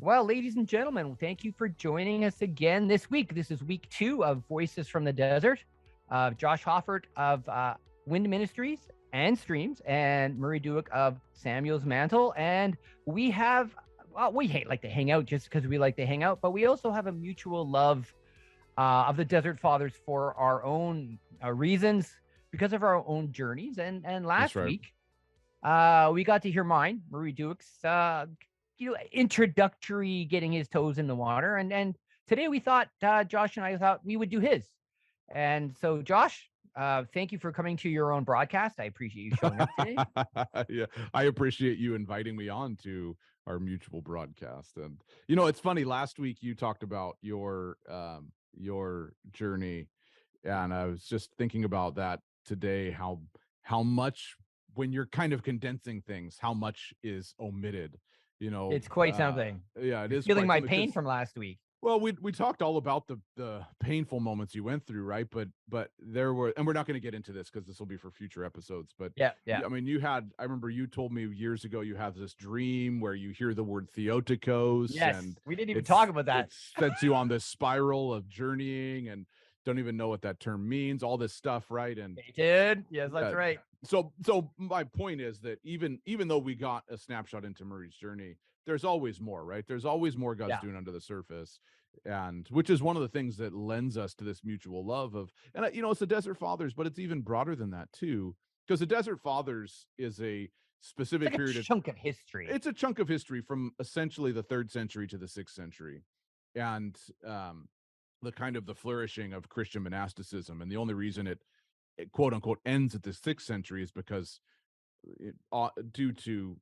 Well, ladies and gentlemen, thank you for joining us again this week. This is week 2 of Voices from the Desert. Josh Hoffert of Wind Ministries and Streams, and Murray Duick of Samuel's Mantle. And we have, well, like to hang out just because we like to hang out, but we also have a mutual love of the Desert Fathers for our own reasons, because of our own journeys. And That's last right. week, we got to hear mine, Murray Duick's, introductory, getting his toes in the water, and today we thought, Josh and I thought we would do his. And so, Josh, thank you for coming to your own broadcast. I appreciate you showing up today. Yeah, I appreciate you inviting me on to our mutual broadcast. And it's funny. Last week you talked about your journey, and I was just thinking about that today. How much, when you're kind of condensing things, how much is omitted. You know, It's quite uh, something. yeah, it You're is feeling quite my something pain because from last week. well, we talked all about the painful moments you went through, right? But there were, and we're not going to get into this because this will be for future episodes. But Yeah, yeah. I mean, I remember you told me years ago you have this dream where you hear the word Theotokos, Yes, and we didn't even talk it's about that. it sets you on this spiral of journeying and don't even know what that term means, all this stuff, right? And They did. Yes, that's yeah, right. so my point is that even though we got a snapshot into Murray's journey, there's always more, right? There's always more God's Yeah. doing under the surface, and which is one of the things that lends us to this mutual love of, and it's the Desert Fathers, but it's even broader than that too, because the Desert Fathers is a It's specific like a period of, chunk of history. it's a chunk of history from essentially the 3rd century to the 6th century, and the kind of the flourishing of Christian monasticism, and the only reason it quote unquote ends at the 6th century is because due to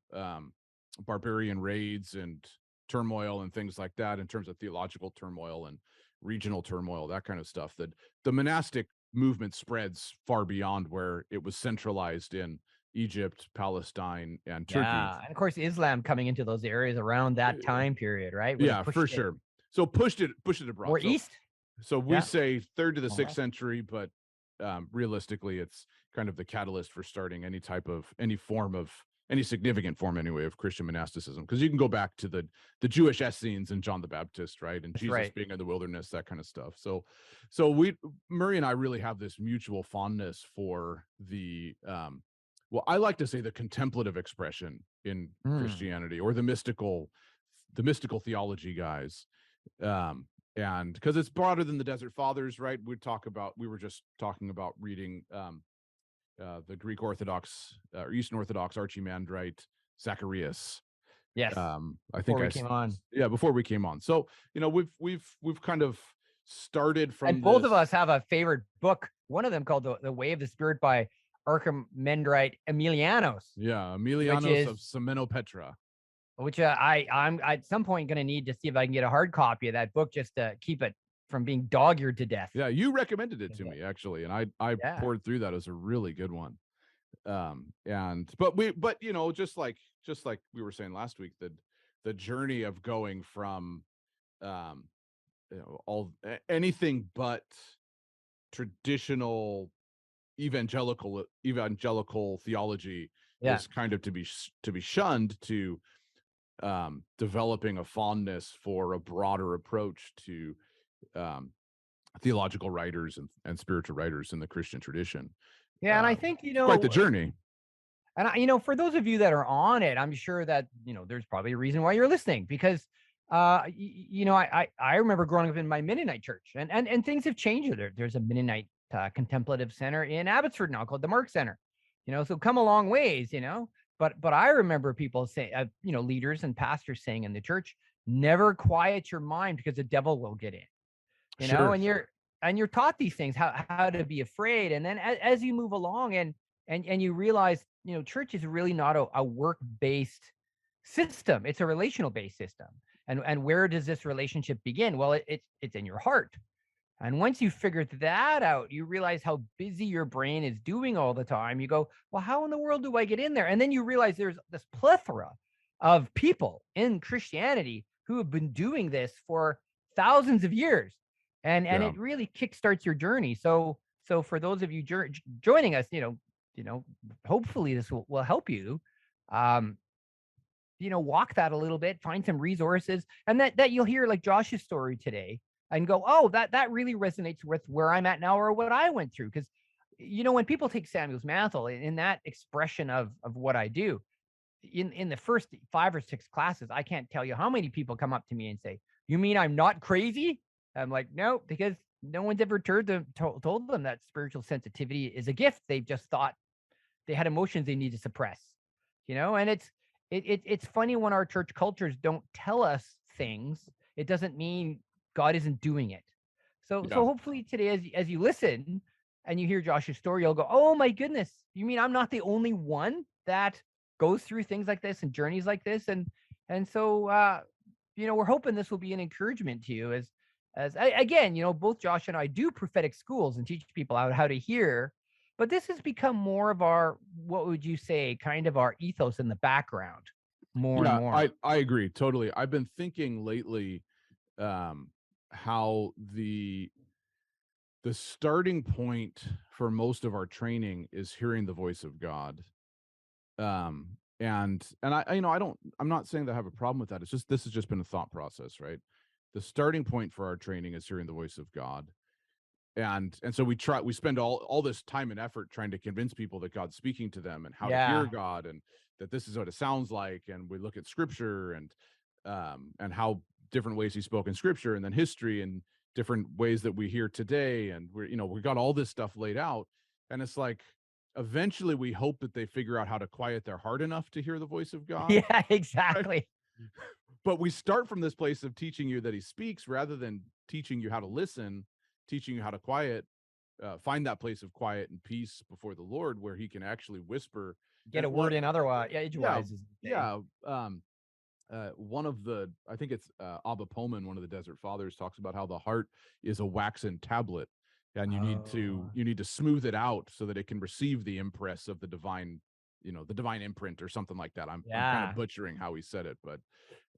barbarian raids and turmoil and things like that, in terms of theological turmoil and regional turmoil, that kind of stuff, that the monastic movement spreads far beyond where it was centralized in Egypt, Palestine, and Turkey. Yeah, and of course, Islam coming into those areas around that time period, right? Would have Yeah, for pushed it sure. So pushed it abroad. more So east. we Yeah. say 3rd to the More 6th west. century, but realistically, it's kind of the catalyst for starting any significant form anyway of Christian monasticism. Because you can go back to the Jewish Essenes and John the Baptist, right, and That's Jesus right. being in the wilderness, that kind of stuff. So we Murray and I really have this mutual fondness for the well, I like to say the contemplative expression in Mm. Christianity, or the mystical theology guys, um and because it's broader than the Desert Fathers, right? We were just talking about reading the Greek Orthodox or Eastern Orthodox Archimandrite Zacharias. Yes. I Before think we came on. yeah, before we came on. So we've kind of started And from both of us this. have a favorite book. One of them called The Way of the Spirit by Archimandrite Emilianos, Yeah, which Emilianos is of Semenopetra. which I'm at some point going to need to see if I can get a hard copy of that book just to keep it from being dog-eared to death. Yeah, you recommended it to me actually, and I Yeah. poured through that. As a really good one. And but just like we were saying last week, that the journey of going from um anything but traditional evangelical theology Yeah. is kind of to be shunned, to developing a fondness for a broader approach to um theological writers and spiritual writers in the Christian tradition. Yeah, and I think, It's quite the journey. and for those of you that are on it, I'm sure that, there's probably a reason why you're listening, because I remember growing up in my Mennonite church, and things have changed there. There's a Mennonite contemplative center in Abbotsford now called the Mark Center. So come a long ways, but I remember people say, leaders and pastors saying in the church, never quiet your mind because the devil will get in. Sure. And you're taught these things, how to be afraid, and then as you move along, and you realize, church is really not a work based system. It's a relational based system. And where does this relationship begin? Well, it's in your heart. And once you figure that out, you realize how busy your brain is doing all the time. You go, well, how in the world do I get in there? And then you realize there's this plethora of people in Christianity who have been doing this for thousands of years. And Yeah. it really kickstarts your journey. So for those of you joining us, hopefully this will help you. Um, walk that a little bit, find some resources, and that you'll hear like Josh's story today and go, oh, that really resonates with where I'm at now or what I went through. Because when people take Samuel's mantle in that expression of what I do, in the first 5 or 6 classes, I can't tell you how many people come up to me and say, "You mean I'm not crazy?" I'm like, "No," because no one's ever told them that spiritual sensitivity is a gift. They've just thought they had emotions they need to suppress, and it's funny when our church cultures don't tell us things. It doesn't mean God isn't doing it. So Yeah. hopefully today, as you listen and you hear Josh's story, you'll go, "Oh my goodness, you mean I'm not the only one that goes through things like this and journeys like this?" And so we're hoping this will be an encouragement to you again, both Josh and I do prophetic schools and teach people out how to hear, but this has become more of our, what would you say, kind of our ethos in the background, more and Yeah, more. I agree totally. I've been thinking lately how the starting point for most of our training is hearing the voice of God. And I'm not saying that I have a problem with that. It's just this has just been a thought process, right? The starting point for our training is hearing the voice of God. And so we spend all this time and effort trying to convince people that God's speaking to them and how to hear Yeah. God, and that this is what it sounds like. And we look at scripture and how different ways he spoke in scripture, and then history and different ways that we hear today. And we got all this stuff laid out. And it's like, eventually we hope that they figure out how to quiet their heart enough to hear the voice of God. Yeah, Right? exactly. But we start from this place of teaching you that he speaks, rather than teaching you how to listen, teaching you how to find that place of quiet and peace before the Lord, where he can actually whisper. Get And a word in otherwise, yeah, yeah, edgewise, as they say. yeah. One of the, I think it's Abba Pullman, one of the Desert Fathers, talks about how the heart is a waxen tablet, and Oh, you need to smooth it out so that it can receive the impress of the divine, the divine imprint or something like that. I'm kind of yeah. butchering how he said it,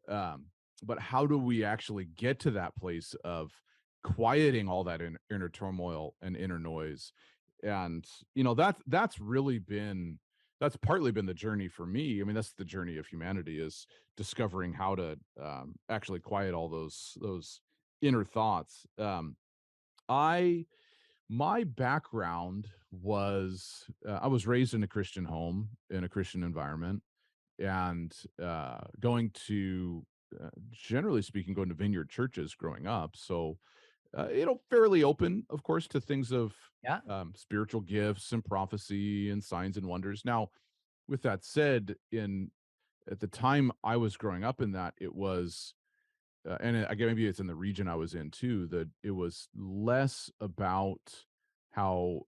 um, but how do we actually get to that place of quieting all that inner turmoil and inner noise? And that's partly been the journey for me. I mean, that's the journey of humanity, is discovering how to actually quiet all those inner thoughts. I My background was, I was raised in a Christian home, in a Christian environment, and going to generally speaking, going to vineyard churches growing up. So fairly open, of course, to things of Yeah. spiritual gifts and prophecy and signs and wonders. Now, with that said, in at the time I was growing up in that, it was again, maybe it's in the region I was in too, that it was less about how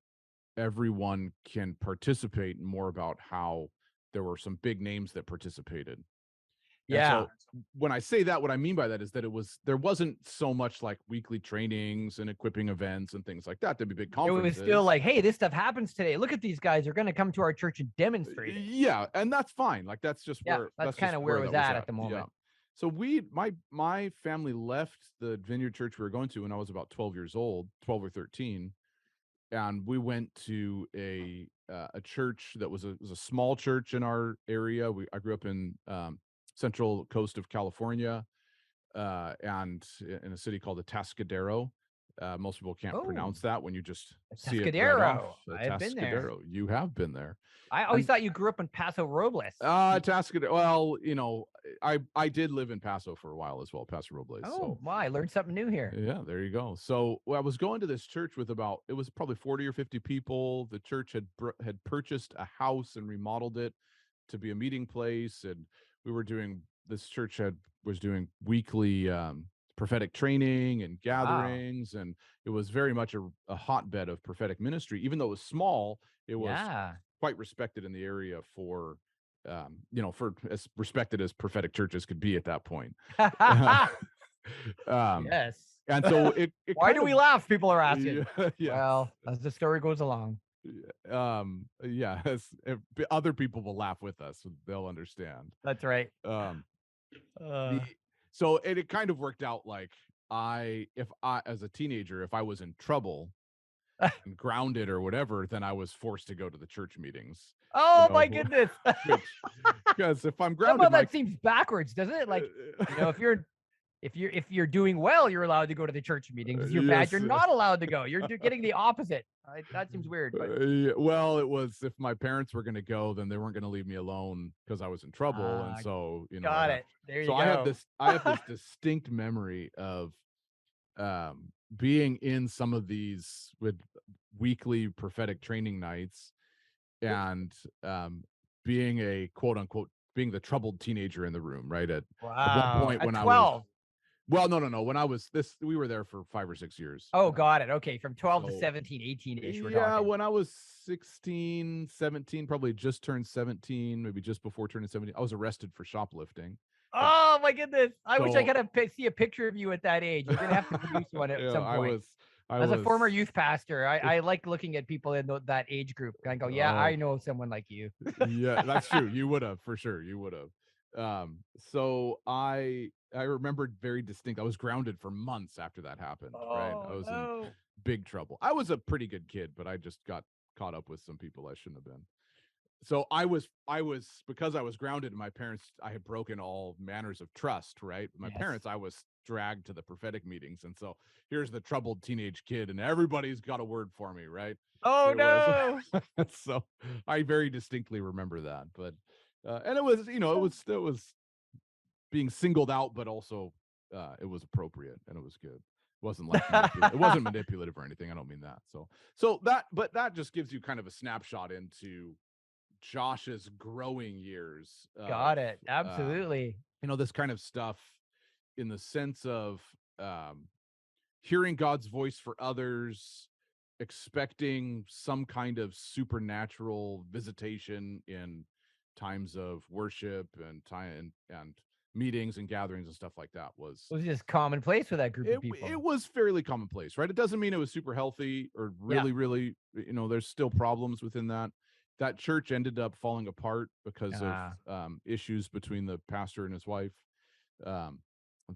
everyone can participate, and more about how there were some big names that participated. And Yeah. so when I say that, what I mean by that is that there wasn't so much like weekly trainings and equipping events and things like that. There'd be big It was still conferences. like, "Hey, this stuff happens today. Look at these guys. They're gonna come to our church and demonstrate it." Yeah, and that's fine. Like Yeah, that's kinda where it was that was at at. the Yeah. moment. So my family left the vineyard church we were going to when I was about 12 years old, 12 or 13, and we went to a church that was a small church in our area. I grew up in central coast of California, and in a city called Atascadero. Most people can't Oh, pronounce that when you just see it read off. Atascadero. I have been there. Atascadero. You have been there. I always And thought you grew up in Paso Robles. Atascadero. Well, I did live in Paso for a while as well, Paso Robles. Oh, So my, I learned something new here. yeah, there you go. So I was going to this church with it was probably 40 or 50 people. The church had purchased a house and remodeled it to be a meeting place, and this church was doing weekly prophetic training and Wow. gatherings, and it was very much a hotbed of prophetic ministry. Even though it was small, it was Yeah. quite respected in the area for for as respected as prophetic churches could be at that point. um Yes. and so it Why kind do of we laugh? People are asking. yeah, yeah. Well, as the story goes along. Yeah, other people will laugh with us, they'll understand. That's right. um the Uh, so it kind of worked out like, I if I as a teenager, if I was in trouble, and grounded or whatever, then I was forced to go to the church meetings, you Oh my know, goodness. which because if I'm Somehow grounded, my that seems backwards, doesn't it? Like, if you're doing well, you're allowed to go to the church meetings. If you're bad, you're yes. not allowed to go. You're getting the opposite. That seems weird, but Yeah, well, it was if my parents were going to go, then they weren't going to leave me alone because I was in trouble, and ah, so got it. There so you I have go. this distinct memory of being in some of these with weekly prophetic training nights and being a quote unquote being the troubled teenager in the room, right? At one Wow. point At when I was 12. well, no, when I was this, we were there for 5 or 6 years. Oh, got it. Okay. From 12 to So 17, 18-ish, we're yeah, talking. when I was 16, 17, probably just turned 17, maybe just before turning 17, I was arrested for shoplifting. But Oh my goodness. I wish I so could see a picture of you at that age. You're gonna have to produce one at yeah, some point. I As a was former youth pastor, I like looking at people in that age group. I go, yeah, I oh know someone like you. yeah, that's true. You would have for sure. You would have. So I remembered very distinct. I was grounded for months after that happened. Right, I Oh was in no. big trouble. I was a pretty good kid, but I just got caught up with some people I shouldn't have been. So I was because I was grounded. My parents, I had broken all manners of trust. Right, my Yes. parents, I was dragged to the prophetic meetings, and so here's the troubled teenage kid, and everybody's got a word for me. Right, Oh it was no. so I very distinctly remember that. But and it was it was being singled out, but also it was appropriate and it was good. It wasn't like manipulative. It wasn't manipulative or anything. I don't mean that. So that but that just gives you kind of a snapshot into Josh's growing years of Got it. um, Absolutely. this kind of stuff in the sense of um, hearing God's voice for others, expecting some kind of supernatural visitation in times of worship and time and meetings and gatherings and stuff like that It was just commonplace with that group of it people. was fairly commonplace, right? It doesn't mean it was super healthy or Yeah. really, there's still problems within that. That church ended up falling apart because of Ah, issues between the pastor and his wife. Um,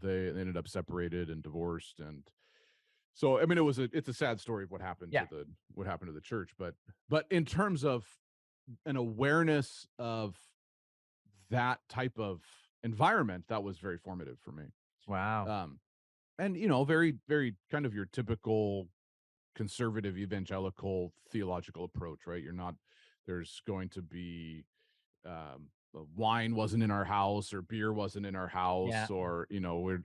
they ended up separated and divorced, and so I mean it's a sad story of yeah. what happened to the church, but in terms of an awareness of that type of environment, that was very formative for me. Wow. Um, and very very kind of your typical conservative evangelical theological approach, right? You're not there's going to be wine wasn't in our house or beer wasn't in our Yeah. house or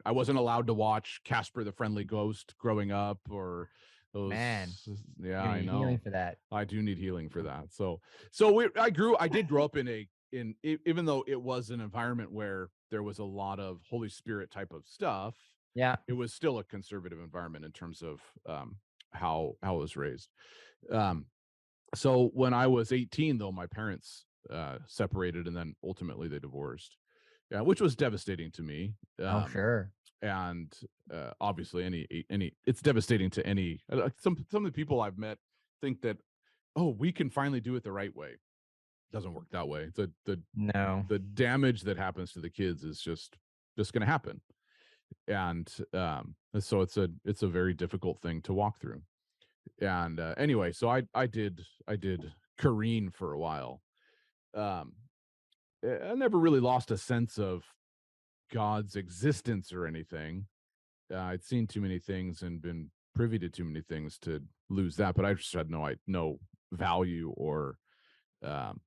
I wasn't allowed to watch Casper the Friendly Ghost growing up or Man, those. Yeah, you're gonna I need healing know. for that. I do need healing for that. I did grow up even though it was an environment where there was a lot of Holy Spirit type of stuff, Yeah. it was still a conservative environment in terms of how I was raised. Um, so when I was 18, though, my parents separated and then ultimately they divorced. Yeah, which was devastating to me. Oh, sure. And obviously any it's devastating to any some of the people I've met think that, oh, we can finally do it the right way. Doesn't work that way. No. The damage that happens to the kids is just going to happen. And so it's a very difficult thing to walk through. And anyway, so I did careen for a while. um I never really lost a sense of God's existence or anything. I'd seen too many things and been privy to too many things to lose that, but I just had no value or um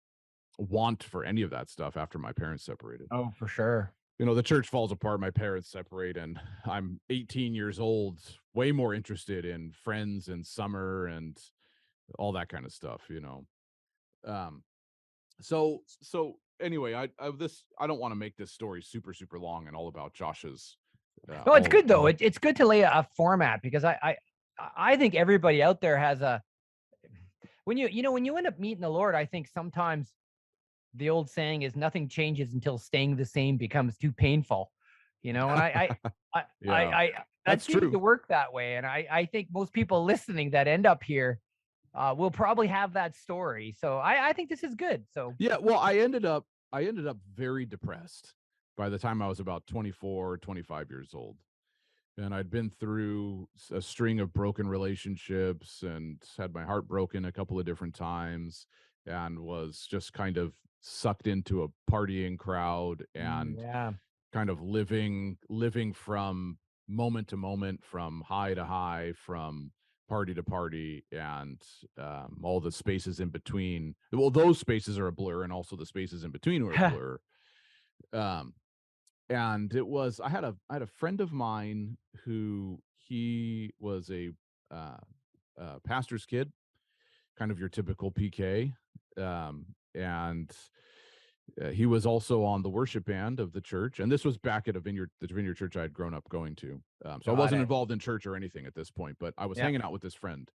want for any of that stuff after my parents separated. Oh, for sure. The church falls apart, my parents separate, and I'm 18 years old, way more interested in friends and summer and all that kind of stuff. Um, so anyway, I don't want to make this story super super long and all about Josh's No, it's all good though. It's good to lay a format because I think everybody out there has a when you end up meeting the Lord, I think sometimes the old saying is nothing changes until staying the same becomes too painful. And yeah, that that's seems to true. work that way. And I think most people listening that end up here will probably have that story. So I think this is good. So Yeah, well, I ended up very depressed by the time I was about 24 25 years old. and I'd been through a string of broken relationships and had my heart broken a couple of different times, and was just kind of sucked into a partying crowd, and Yeah. kind of living from moment to moment, from high to high, from party to party, and all the spaces in between. Well, those spaces are a blur, and also the spaces in between were a blur. Um, and it was I had a friend of mine who he was a uh, pastor's kid, kind of your typical PK, and he was also on the worship band of the church, and this was back at the vineyard church I had grown up going to. So I Got wasn't it. involved in church or anything at this point, but I was Yeah. hanging out with this friend,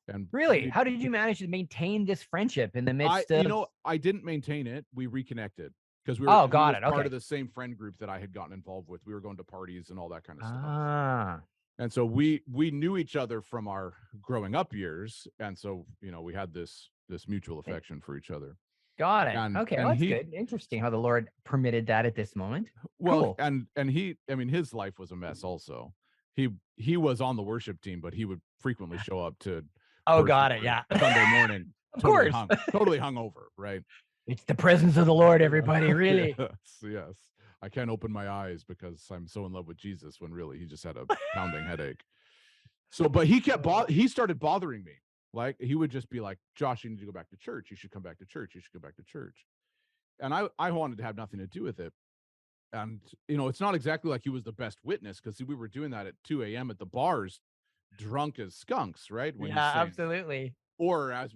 and Really? How did you manage to maintain this friendship in the midst of? I didn't maintain it. We reconnected because Oh, he got was it. part Okay. of the same friend group that I had gotten involved with. We were going to parties and all that kind of stuff. Ah, And so we knew each other from our growing up years, and so we had this mutual eh, affection for each other. got it. And Okay, well, and that's he good. Interesting how the Lord permitted that at this moment. well Cool. and he I mean, his life was a mess also. He was on the worship team, but he would frequently show up to Oh, worship got it. or Yeah. Sunday morning Of course. totally hung over, right? It's the presence of the Lord, everybody. Really. Yes, yes. I can't open my eyes because I'm so in love with Jesus, when really he just had a pounding headache. So, but he started bothering me. Like, he would just be like, "Josh, you need to go back to church. You should come back to church. You should go back to church." And I wanted to have nothing to do with it. And it's not exactly like he was the best witness, because we were doing that at 2 a.m. at the bars, drunk as skunks, right? When he's Yeah, saying, absolutely. or as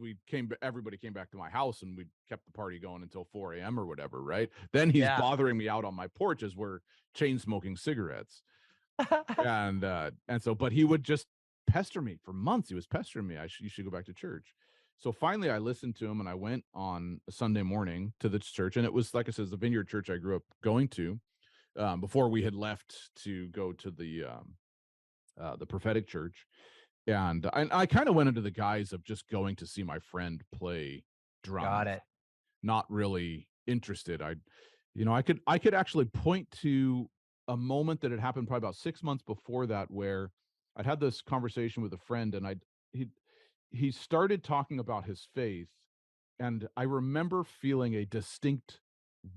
everybody came back to my house and we kept the party going until 4 a.m. or whatever, right? Then he's Yeah. bothering me out on my porch as we're chain smoking cigarettes. But he would just pester me for months. He was pestering me. You should go back to church. So finally I listened to him, and I went on a Sunday morning to the church, and it was, like I said, the Vineyard church I grew up going to, before we had left to go to the prophetic church. And I kind of went into the guise of just going to see my friend play Got drums, it. not really interested. I could actually point to a moment that had happened probably about 6 months before that, where I'd had this conversation with a friend, and he he started talking about his faith, and I remember feeling a distinct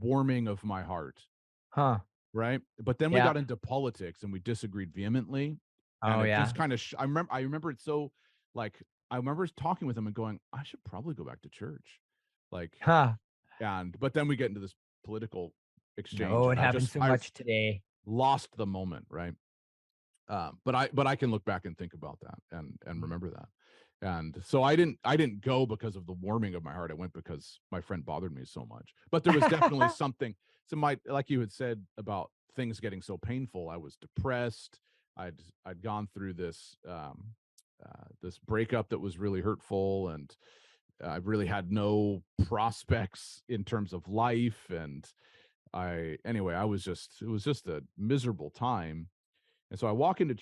warming of my heart, Huh. right? But then we Yeah. got into politics and we disagreed vehemently, and Oh, it just yeah. kind of I remember it so, like, I remember talking with him and going, I should probably go back to church. Like, Huh. but then we get into this political exchange, No, it and happens so I much today. lost the moment, right? But I can look back and think about that, and Mm. remember that. And so I didn't go because of the warming of my heart. I went because my friend bothered me so much. But there was definitely something. So, like you had said about things getting so painful, I was depressed. I'd gone through this breakup that was really hurtful, and I really had no prospects in terms of life. And I was just it was just a miserable time. And so I walk into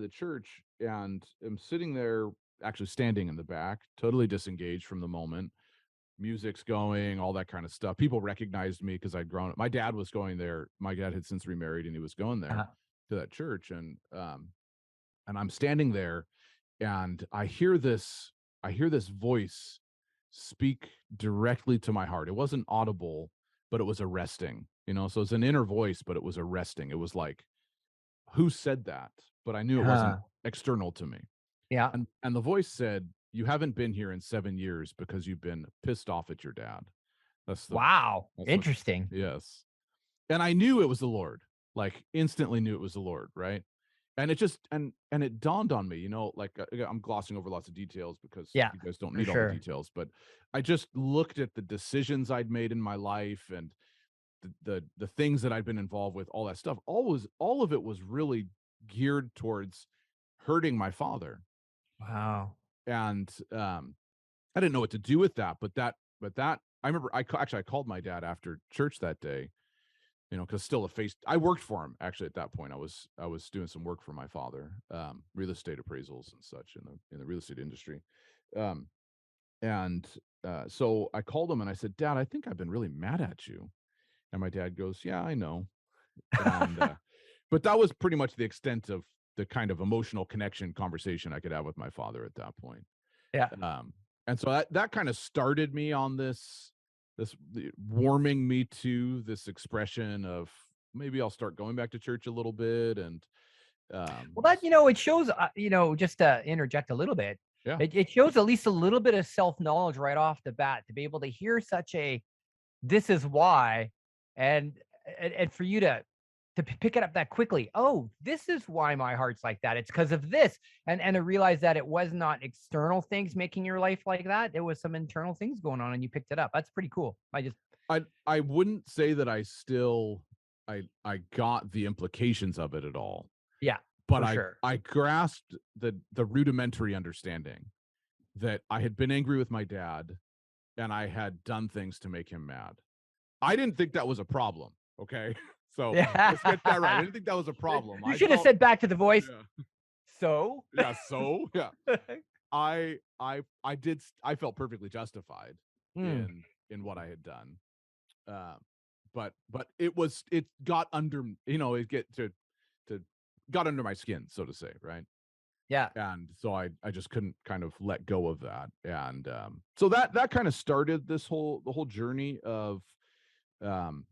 the church, and am sitting there, actually standing in the back, totally disengaged from the moment. Music's going, all that kind of stuff. People recognized me because I'd grown up. My dad was going there. My dad had since remarried, and he was going there Uh, to that church. And I'm standing there, and I hear this voice speak directly to my heart. It wasn't audible, but it was arresting. So it's an inner voice, but it was arresting. It was like, who said that? But I knew it wasn't huh. external to me. Yeah. And the voice said, "You haven't been here in 7 years because you've been pissed off at your dad." That's the Wow. that's what Interesting. Yes. And I knew it was the Lord. Like, instantly knew it was the Lord, right? And it just and it dawned on me, like, I'm glossing over lots of details because Yeah, you guys don't for need all the sure. details, but I just looked at the decisions I'd made in my life, and the things that I'd been involved with, all that stuff. All of it was really geared towards hurting my father. Wow. And I didn't know what to do with that, but that I remember actually I called my dad after church that day, because still I worked for him actually at that point. I was doing some work for my father, real estate appraisals and such in the real estate industry. Um and so I called him and I said, "Dad, I think I've been really mad at you." And my dad goes, "Yeah, I know." And but that was pretty much the extent of the kind of emotional connection conversation I could have with my father at that point. Yeah. And so that kind of started me on warming me to this expression of maybe I'll start going back to church a little bit. And Well, that, it shows, just to interject a little bit, yeah, it shows at least a little bit of self-knowledge right off the bat to be able to hear such a, this is why, and and for you to pick it up that quickly. Oh, this is why my heart's like that. It's because of this. And to realize that it was not external things making your life like that. It was some internal things going on and you picked it up. That's pretty cool. I wouldn't say that I got the implications of it at all, Yeah, but for sure. I grasped the rudimentary understanding that I had been angry with my dad and I had done things to make him mad. I didn't think that was a problem. Okay. So let's get that right. I Yeah. didn't think that was a problem. You I should have felt, said back to the voice. yeah, So yeah. So yeah, I felt perfectly justified Hmm. in what I had done. Uh, but it got under, it to got under my skin, so to say, right? Yeah. And so I just couldn't kind of let go of that. And so that kind of started the whole journey of um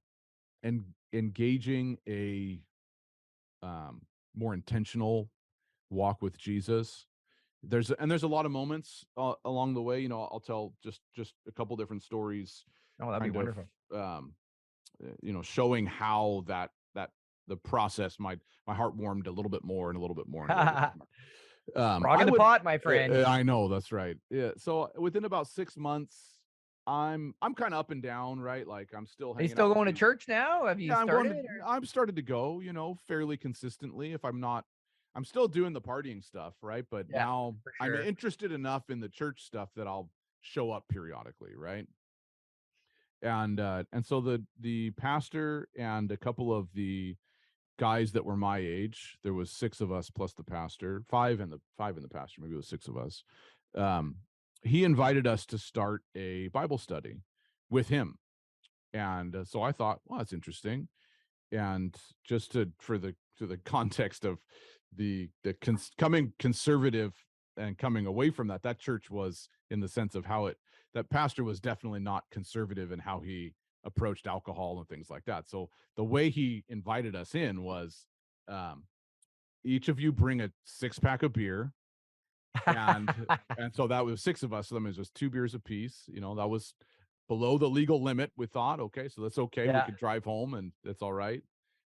and engaging a more intentional walk with Jesus. There's a lot of moments along the way. I'll tell just a couple different stories, Oh, that'd be kind of wonderful. um, showing how that the process, my heart warmed a little bit more and a little bit more and a little bit more. Frog I in the would, pot, my friend. I know that's right. Yeah. So within about 6 months, I'm kind of up and down, right? Like I'm still Are you hanging out still with going to these. church now? Have you Yeah, started? I've started to go, fairly consistently. If I'm not, I'm still doing the partying stuff, right? But Yeah, now for I'm sure. interested enough in the church stuff that I'll show up periodically, right? And so the pastor and a couple of the guys that were my age, there was six of us plus the pastor, five and the pastor, maybe it was six of us. Um, he invited us to start a Bible study with him. And so I thought, well, that's interesting. And just to the context of coming conservative and coming away from that church was, in the sense of how it that pastor was definitely not conservative in how he approached alcohol and things like that. So the way he invited us in was, um, each of you bring a 6-pack of beer. and and so that was six of us, so that means it was 2 beers apiece. That was below the legal limit. We thought, okay, so that's okay, we Yeah. could drive home and that's all right.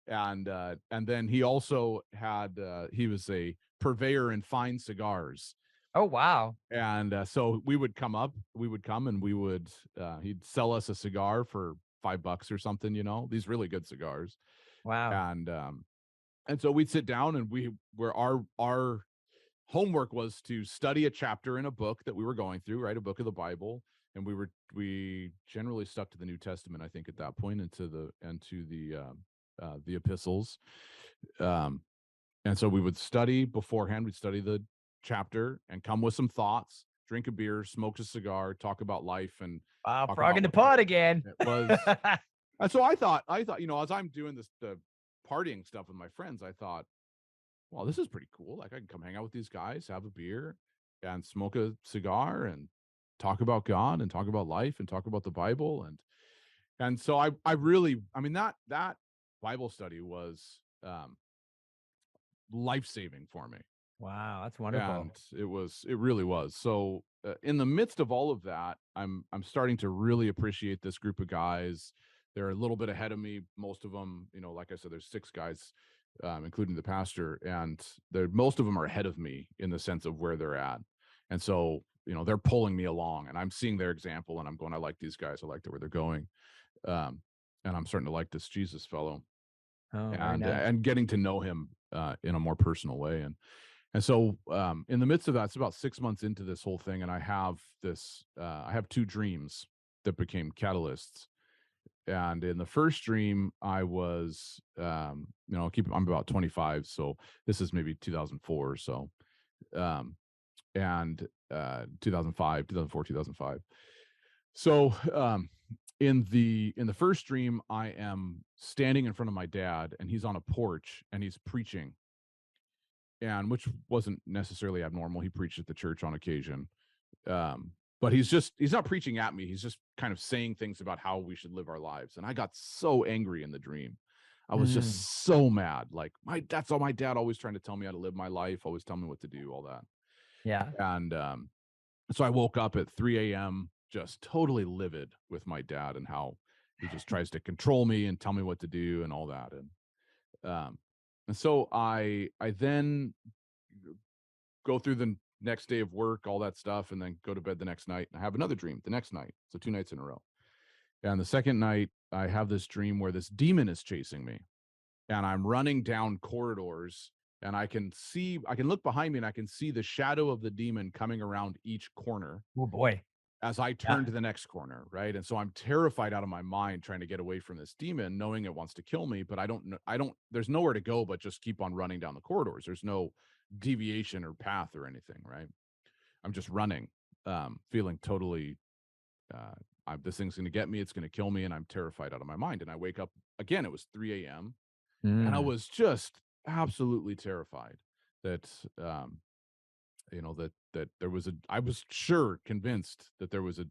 And then he also had, he was a purveyor in fine cigars. Oh, wow. And so we would come and he'd sell us a cigar for $5 or something, these really good cigars. Wow. And so we'd sit down and where our homework was to study a chapter in a book that we were going through, right? A book of the Bible. And we generally stuck to the New Testament, I think, at that point, and to the epistles. Um, and so we would study beforehand. We'd study the chapter and come with some thoughts, drink a beer, smoke a cigar, talk about life, and Wow, talk frog about in the what the pot again. it was. And so I thought, as I'm doing the partying stuff with my friends, I thought, well, this is pretty cool. Like I can come hang out with these guys, have a beer, and smoke a cigar, and talk about God, and talk about life, and talk about the Bible, and so I really, I mean, that Bible study was life saving for me. Wow, that's wonderful. And it really was. So in the midst of all of that, I'm starting to really appreciate this group of guys. They're a little bit ahead of me, most of them. Like I said, there's six guys, including the pastor, and most of them are ahead of me in the sense of where they're at. And so they're pulling me along, and I'm seeing their example, and I'm going, I like these guys, I like where they're going. um, and I'm starting to like this Jesus fellow, Oh, very nice. and getting to know him in a more personal way. And so, in the midst of that, it's about 6 months into this whole thing, and I have two dreams that became catalysts. And in the first dream, I was, I'm about 25, so this is maybe 2004 or so, um, and 2005, 2004, 2005. So, in the first dream, I am standing in front of my dad, and he's on a porch, and he's preaching. and which wasn't necessarily abnormal. He preached at the church on occasion. But he's not preaching at me. He's just kind of saying things about how we should live our lives. And I got so angry in the dream. I was Mm, just so mad. Like that's all my dad always trying to tell me how to live my life, always tell me what to do, all that. yeah. And so I woke up at 3 a.m. just totally livid with my dad and how he just tries to control me and tell me what to do and all that. Um, and so I then go through the next day of work, all that stuff, and then go to bed the next night. And I have another dream the next night. So 2 nights in a row. And the second night, I have this dream where this demon is chasing me, and I'm running down corridors, and I can look behind me, and I can see the shadow of the demon coming around each corner Oh boy. as I Yeah. turn to the next corner, right? And so I'm terrified out of my mind trying to get away from this demon, knowing it wants to kill me, but I don't there's nowhere to go but just keep on running down the corridors. There's no deviation or path or anything, right? I'm just running, feeling totally this thing's going to get me, it's going to kill me, and I'm terrified out of my mind. And I wake up again, it was 3 a.m. and I Mm, was just absolutely terrified that that there was a I was sure convinced that there was a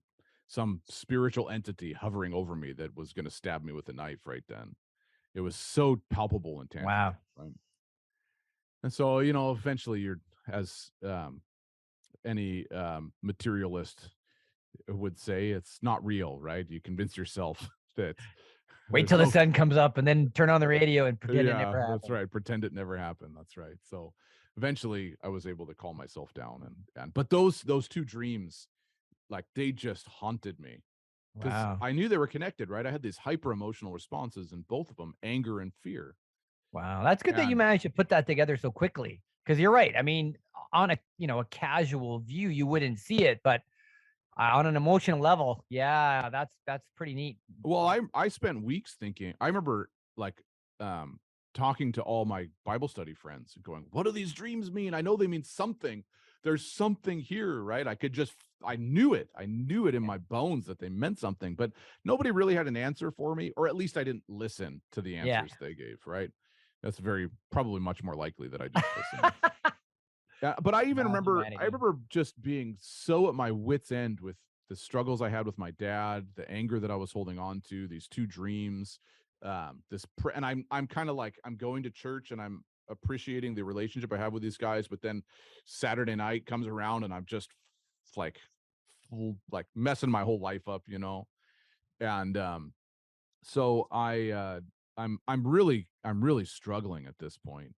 some spiritual entity hovering over me that was going to stab me with a knife right then. It was so palpable and tangible, wow. right? And so, eventually you're as any materialist would say, it's not real, right? You convince yourself that Wait there's till the no sun comes up and then turn on the radio and pretend it yeah, never that's happened. right. Pretend it never happened. That's right. So eventually I was able to calm myself down and but those two dreams, like they just haunted me because Wow. I knew they were connected, right? I had these hyper emotional responses in both of them, anger and fear. Wow. That's good that you And managed to put that together so quickly. Because you're right. I mean, on a casual view, you wouldn't see it, but on an emotional level, yeah, that's pretty neat. well, I spent weeks thinking. I remember like um talking to all my Bible study friends and going, "What do these dreams mean? I know they mean something. There's something here, right?" I knew it. I knew it in my bones that they meant something, but nobody really had an answer for me, or at least I didn't listen to the Yeah. answers they gave, right? That's very probably much more likely that I just listened. Yeah, but Oh, I humanity. remember just being so at my wits' end with the struggles I had with my dad, the anger that I was holding on to, these two dreams, and I'm kind of like I'm going to church and I'm appreciating the relationship I have with these guys, but then Saturday night comes around and I'm just like like messing my whole life up, and so I'm really struggling at this point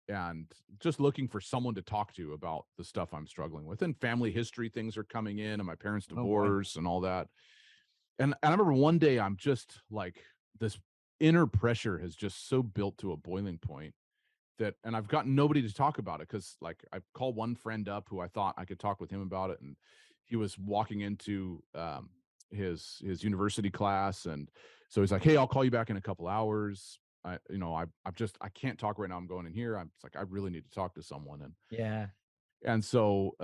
and just looking for someone to talk to about the stuff I'm struggling with. And family history things are coming in and my parents' Oh boy. divorce and all that. And I remember one day I'm just like this inner pressure has just so built to a boiling point that and I've got nobody to talk about it because like I called one friend up who I thought I could talk with him about it and he was walking into his university class and so he's like, "Hey, I'll call you back in a couple hours. I can't talk right now. I'm going in here. I'm it's like I really need to talk to someone." Yeah. And so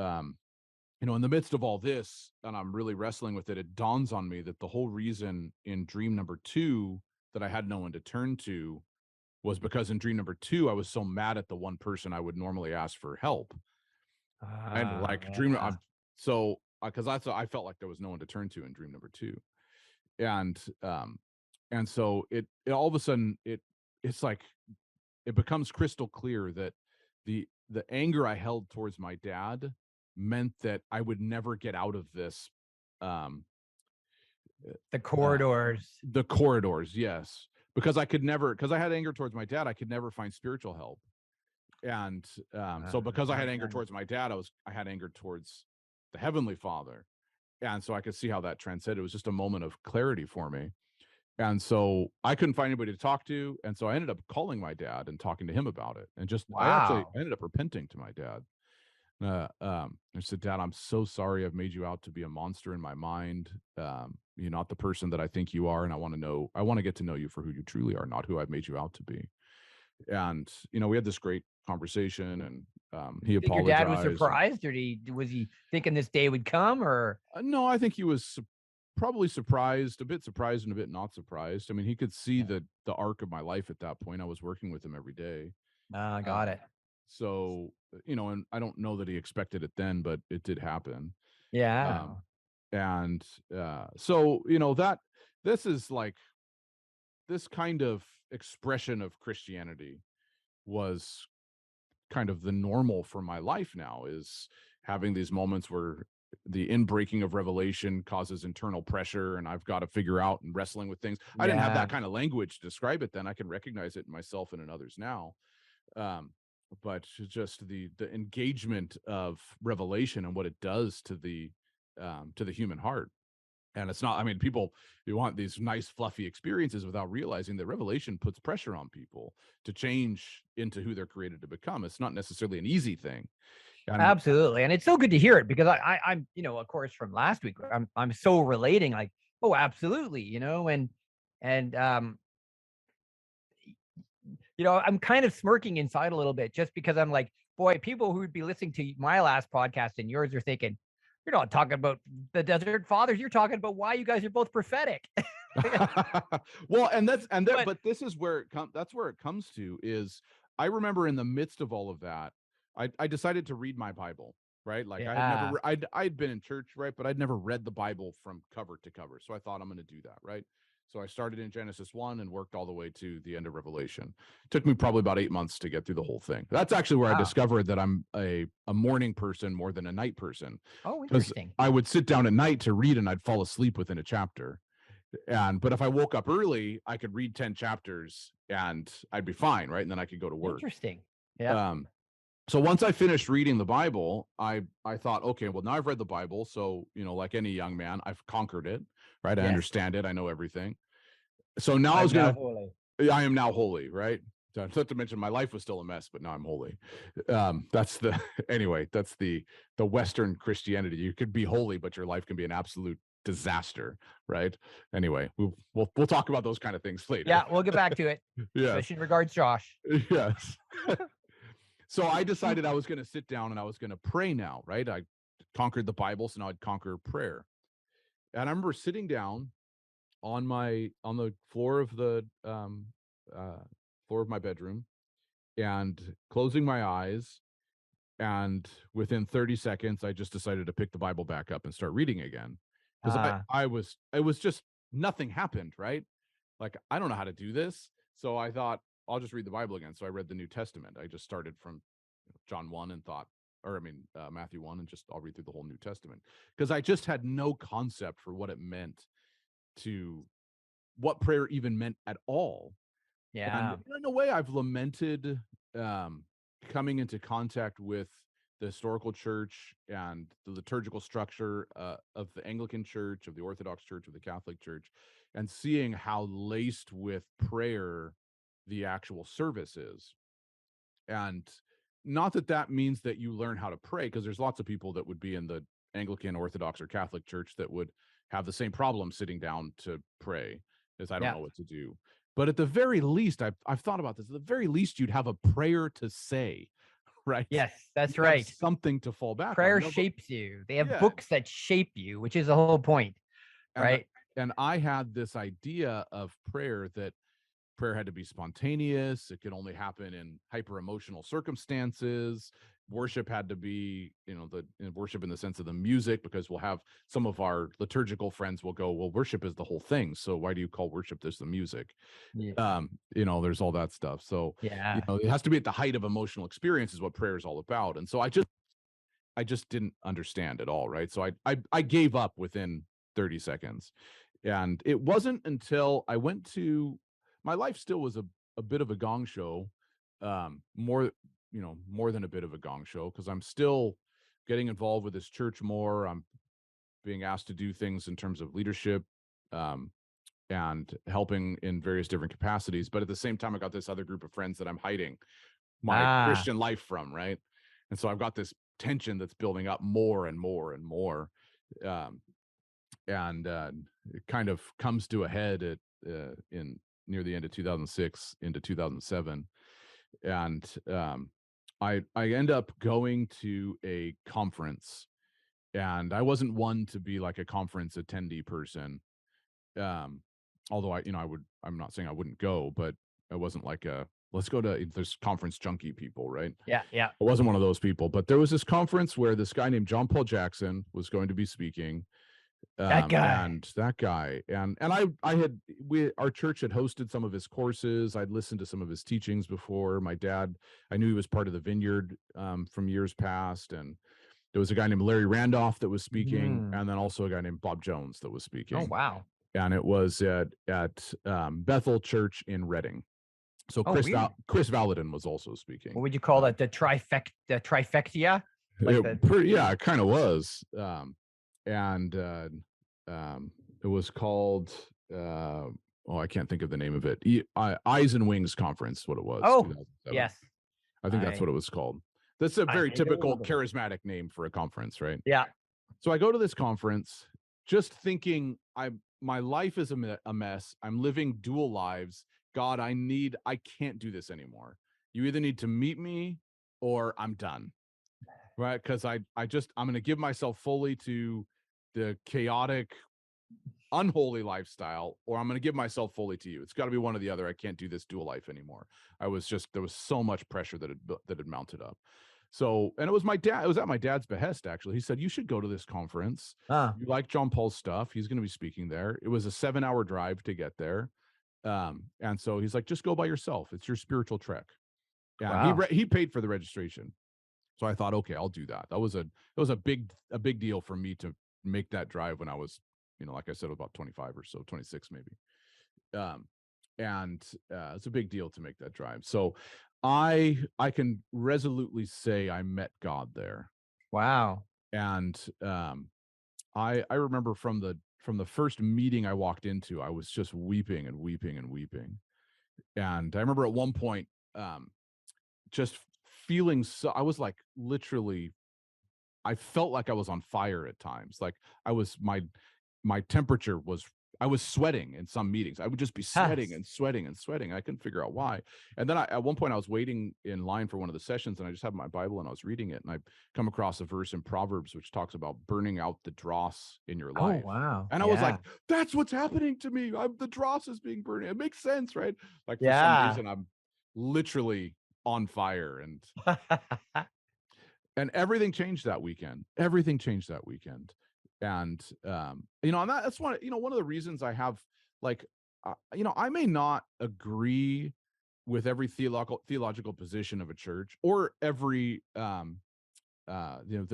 in the midst of all this, and I'm really wrestling with it, it dawns on me that the whole reason in dream number 2 that I had no one to turn to was because in dream number 2, I was so mad at the one person I would normally ask for help. And like dream Yeah. I'm so because I felt like there was no one to turn to in dream number 2. And and so it all of a sudden it's like it becomes crystal clear that the anger I held towards my dad meant that I would never get out of this um The uh corridors. the corridors, yes. Because I could never because I had anger towards my dad, I could never find spiritual help. And so because I had anger Yeah. towards my dad, I had anger towards the heavenly father. And so I could see how that transcended. It was just a moment of clarity for me. And so I couldn't find anybody to talk to. And so I ended up calling my dad and talking to him about it. And I Wow. ended up repenting to my dad. I said, "Dad, I'm so sorry I've made you out to be a monster in my mind. You're not the person that I think you are. And I want to get to know you for who you truly are, not who I've made you out to be." And, we had this great conversation and Do he you think your dad was apologized. surprised, or was he thinking this day would come, or No, I think he was probably surprised, a bit surprised and a bit not surprised. I mean, he could see yeah. the arc of my life at that point. I was working with him every day. Ah, got Um, it. So, and I don't know that he expected it then, but it did happen. Yeah. Um, and so, that this is like this kind of expression of Christianity was kind of the normal for my life now, is having these moments where the inbreaking of revelation causes internal pressure and I've got to figure out and wrestling with things. I didn't have Yeah. that kind of language to describe it then. I can recognize it in myself and in others now. Um, but just the engagement of revelation and what it does to the human heart. And it's not, I mean, people, you want these nice, fluffy experiences without realizing that revelation puts pressure on people to change into who they're created to become. It's not necessarily an easy thing. And Absolutely. And it's so good to hear it because I'm, of course, from last week, I'm so relating, like, oh, absolutely, and I'm kind of smirking inside a little bit just because I'm like, boy, people who would be listening to my last podcast and yours are thinking, you're not talking about the Desert Fathers, you're talking about why you guys are both prophetic. well, and that's and that, But but this is where it comes. That's where it comes to is I remember in the midst of all of that, I decided to read my Bible, right? Like I had never, yeah. I'd been in church, right? But I'd never read the Bible from cover to cover. So I thought I'm going to do that, right? So I started in Genesis 1 and worked all the way to the end of Revelation. Took me probably about 8 months to get through the whole thing. That's actually where I Wow. discovered that I'm a morning person more than a night person, Oh, because interesting. I would sit down at night to read and I'd fall asleep within a chapter. But if I woke up early, I could read 10 chapters and I'd be fine, right? And then I could go to work. Interesting. Yeah. Um, so once I finished reading the Bible, I thought, okay, well, now I've read the Bible. So, like any young man, I've conquered it, right? I Yes. understand it. I know everything. So now I'm now holy. I am now holy, right? Not to mention my life was still a mess, but now I'm holy. That's the anyway. That's the Western Christianity. You could be holy, but your life can be an absolute disaster, right? Anyway, we'll talk about those kind of things later. Yeah, we'll get back to it. Yes, Especially in regards, Josh. yes. So I decided I was going to sit down and I was going to pray now, right? I conquered the Bible, so now I'd conquer prayer. And I remember sitting down on the floor of the uh, floor of my bedroom and closing my eyes. And within 30 seconds, I just decided to pick the Bible back up and start reading again. Because it was just nothing happened, right? Like, I don't know how to do this. So I thought, I'll just read the Bible again. So I read the New Testament. I just started from John 1 and thought, Matthew 1, and just I'll read through the whole New Testament. Because I just had no concept for what it meant to what prayer even meant at all. And Yeah. in a way, I've lamented um, coming into contact with the historical church and the liturgical structure of the Anglican Church, of the Orthodox Church, of the Catholic Church, and seeing how laced with prayer the actual service is. And not that that means that you learn how to pray, because there's lots of people that would be in the Anglican, Orthodox, or Catholic Church that would have the same problem sitting down to pray, as I don't Yeah. know what to do. But at the very least, I've thought about this. At the very least, you'd have a prayer to say, right? Yes, that's You have right. something to fall back on. Prayer No, but shapes you. They have yeah, books that shape you, which is the whole point, and right? and I had this idea of prayer that prayer had to be spontaneous. It could only happen in hyper emotional circumstances. Worship had to be, worship in the sense of the music, because we'll have some of our liturgical friends will go, well, worship is the whole thing. So why do you call worship this the music? Yeah. There's all that stuff. So, Yeah. it has to be at the height of emotional experience is what prayer is all about. And so I just didn't understand at all. Right. So I gave up within 30 seconds. And it wasn't until I went to my life still was a bit of a gong show, more than a bit of a gong show, because I'm still getting involved with this church more. I'm being asked to do things in terms of leadership, um, and helping in various different capacities. But at the same time, I got this other group of friends that I'm hiding my Ah. Christian life from, right? And so I've got this tension that's building up more and more and more. Um, and it kind of comes to a head in near the end of 2006 into 2007. And I end up going to a conference, and I wasn't one to be like a conference attendee person. Um, Although I'm not saying I wouldn't go, but I wasn't like let's go to there's conference junkie people, right? Yeah, yeah. I wasn't one of those people, but there was this conference where this guy named John Paul Jackson was going to be speaking. That guy. And that guy, and I had our church had hosted some of his courses. I'd listened to some of his teachings before. My dad, I knew he was part of the Vineyard from years past, and there was a guy named Larry Randolph that was speaking, Mhm. and then also a guy named Bob Jones that was Oh, speaking. wow. And it was at Bethel Church in Reading. So Oh, weird. Chris Valadin was also speaking. What would you call that? The trifecta? Like Yeah, it kind of was. And it was called I can't think of the name of it. Eyes and Wings Conference, what it was. Oh, 2007. yes. I think that's what it was called. That's a very I know a typical little bit. charismatic name for a conference, right? Yeah. So I go to this conference just thinking my life is a mess. I'm living dual lives. God, I can't do this anymore. You either need to meet me or I'm done. Right? Because I'm going to give myself fully to the chaotic, unholy lifestyle, or I'm going to give myself fully to you. It's got to be one or the other. I can't do this dual life anymore. There was so much pressure that had mounted up. So, and it was my dad. It was at my dad's behest, actually. He said, "You should go to this conference. You like John Paul's stuff. He's going to be speaking there." It was a 7-hour drive to get there, and so he's like, "Just go by yourself. It's your spiritual trek." And Wow. he paid for the registration. So I thought, okay, I'll do that. That was a big deal for me to make that drive when I was, like I said, about 25 or so, 26 maybe. And it's a big deal to make that drive. So I can resolutely say I met God there. Wow. And I remember from the first meeting I walked into, I was just weeping and weeping and weeping. And I remember at one point, just feeling so I was like literally I felt like I was on fire at times. Like I was my temperature was I was sweating in some meetings. I would just be sweating Yes. and sweating and sweating. I couldn't figure out why. And then at one point I was waiting in line for one of the sessions and I just had my Bible and I was reading it and I come across a verse in Proverbs which talks about burning out the dross in your Oh, life. wow. And I was like, Yeah. that's what's happening to me. The dross is being burned. It makes sense, right? Like for some Yeah. reason I'm literally on fire and everything changed that weekend. Everything changed that weekend. And and that's one of the reasons I have like I may not agree with every theological position of a church or every the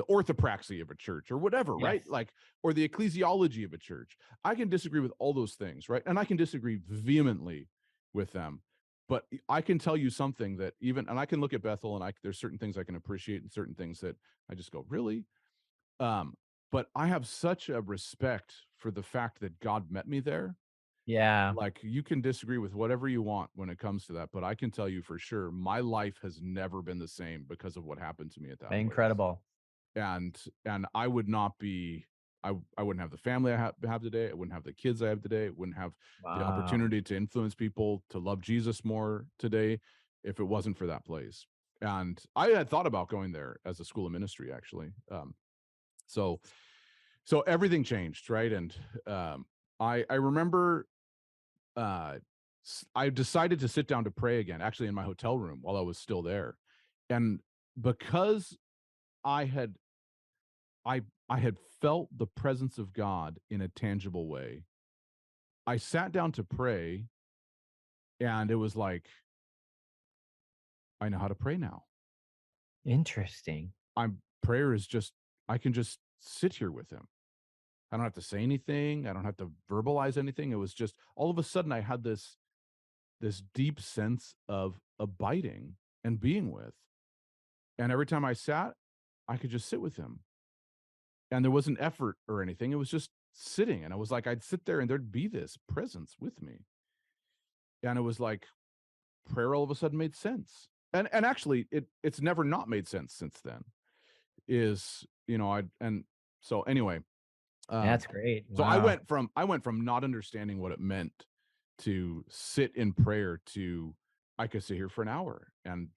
orthopraxy of a church or whatever, right? Yes. Like, or the ecclesiology of a church. I can disagree with all those things, right? And I can disagree vehemently with them. But I can tell you something that and I can look at Bethel and there's certain things I can appreciate and certain things that I just go, really? But I have such a respect for the fact that God met me there. Yeah. Like you can disagree with whatever you want when it comes to that, but I can tell you for sure, my life has never been the same because of what happened to me at that place. Incredible. And I would not be I wouldn't have the family I have today. I wouldn't have the kids I have today. I wouldn't have the Wow. opportunity to influence people to love Jesus more today if it wasn't for that place. And I had thought about going there as a school of ministry, actually. So so everything changed, right? And I remember uh, I decided to sit down to pray again, actually in my hotel room while I was still there, and because I had I had felt the presence of God in a tangible way. I sat down to pray and it was like, I know how to pray now. Interesting. Prayer is just, I can just sit here with him. I don't have to say anything. I don't have to verbalize anything. It was just all of a sudden I had this deep sense of abiding and being with. And every time I sat, I could just sit with him. And there wasn't effort or anything. It was just sitting. And I was like, I'd sit there and there'd be this presence with me. And it was like prayer all of a sudden made sense. And actually it's never not made sense since then. Is I and so anyway, That's great. so Wow. I went from not understanding what it meant to sit in prayer to I could sit here for an hour and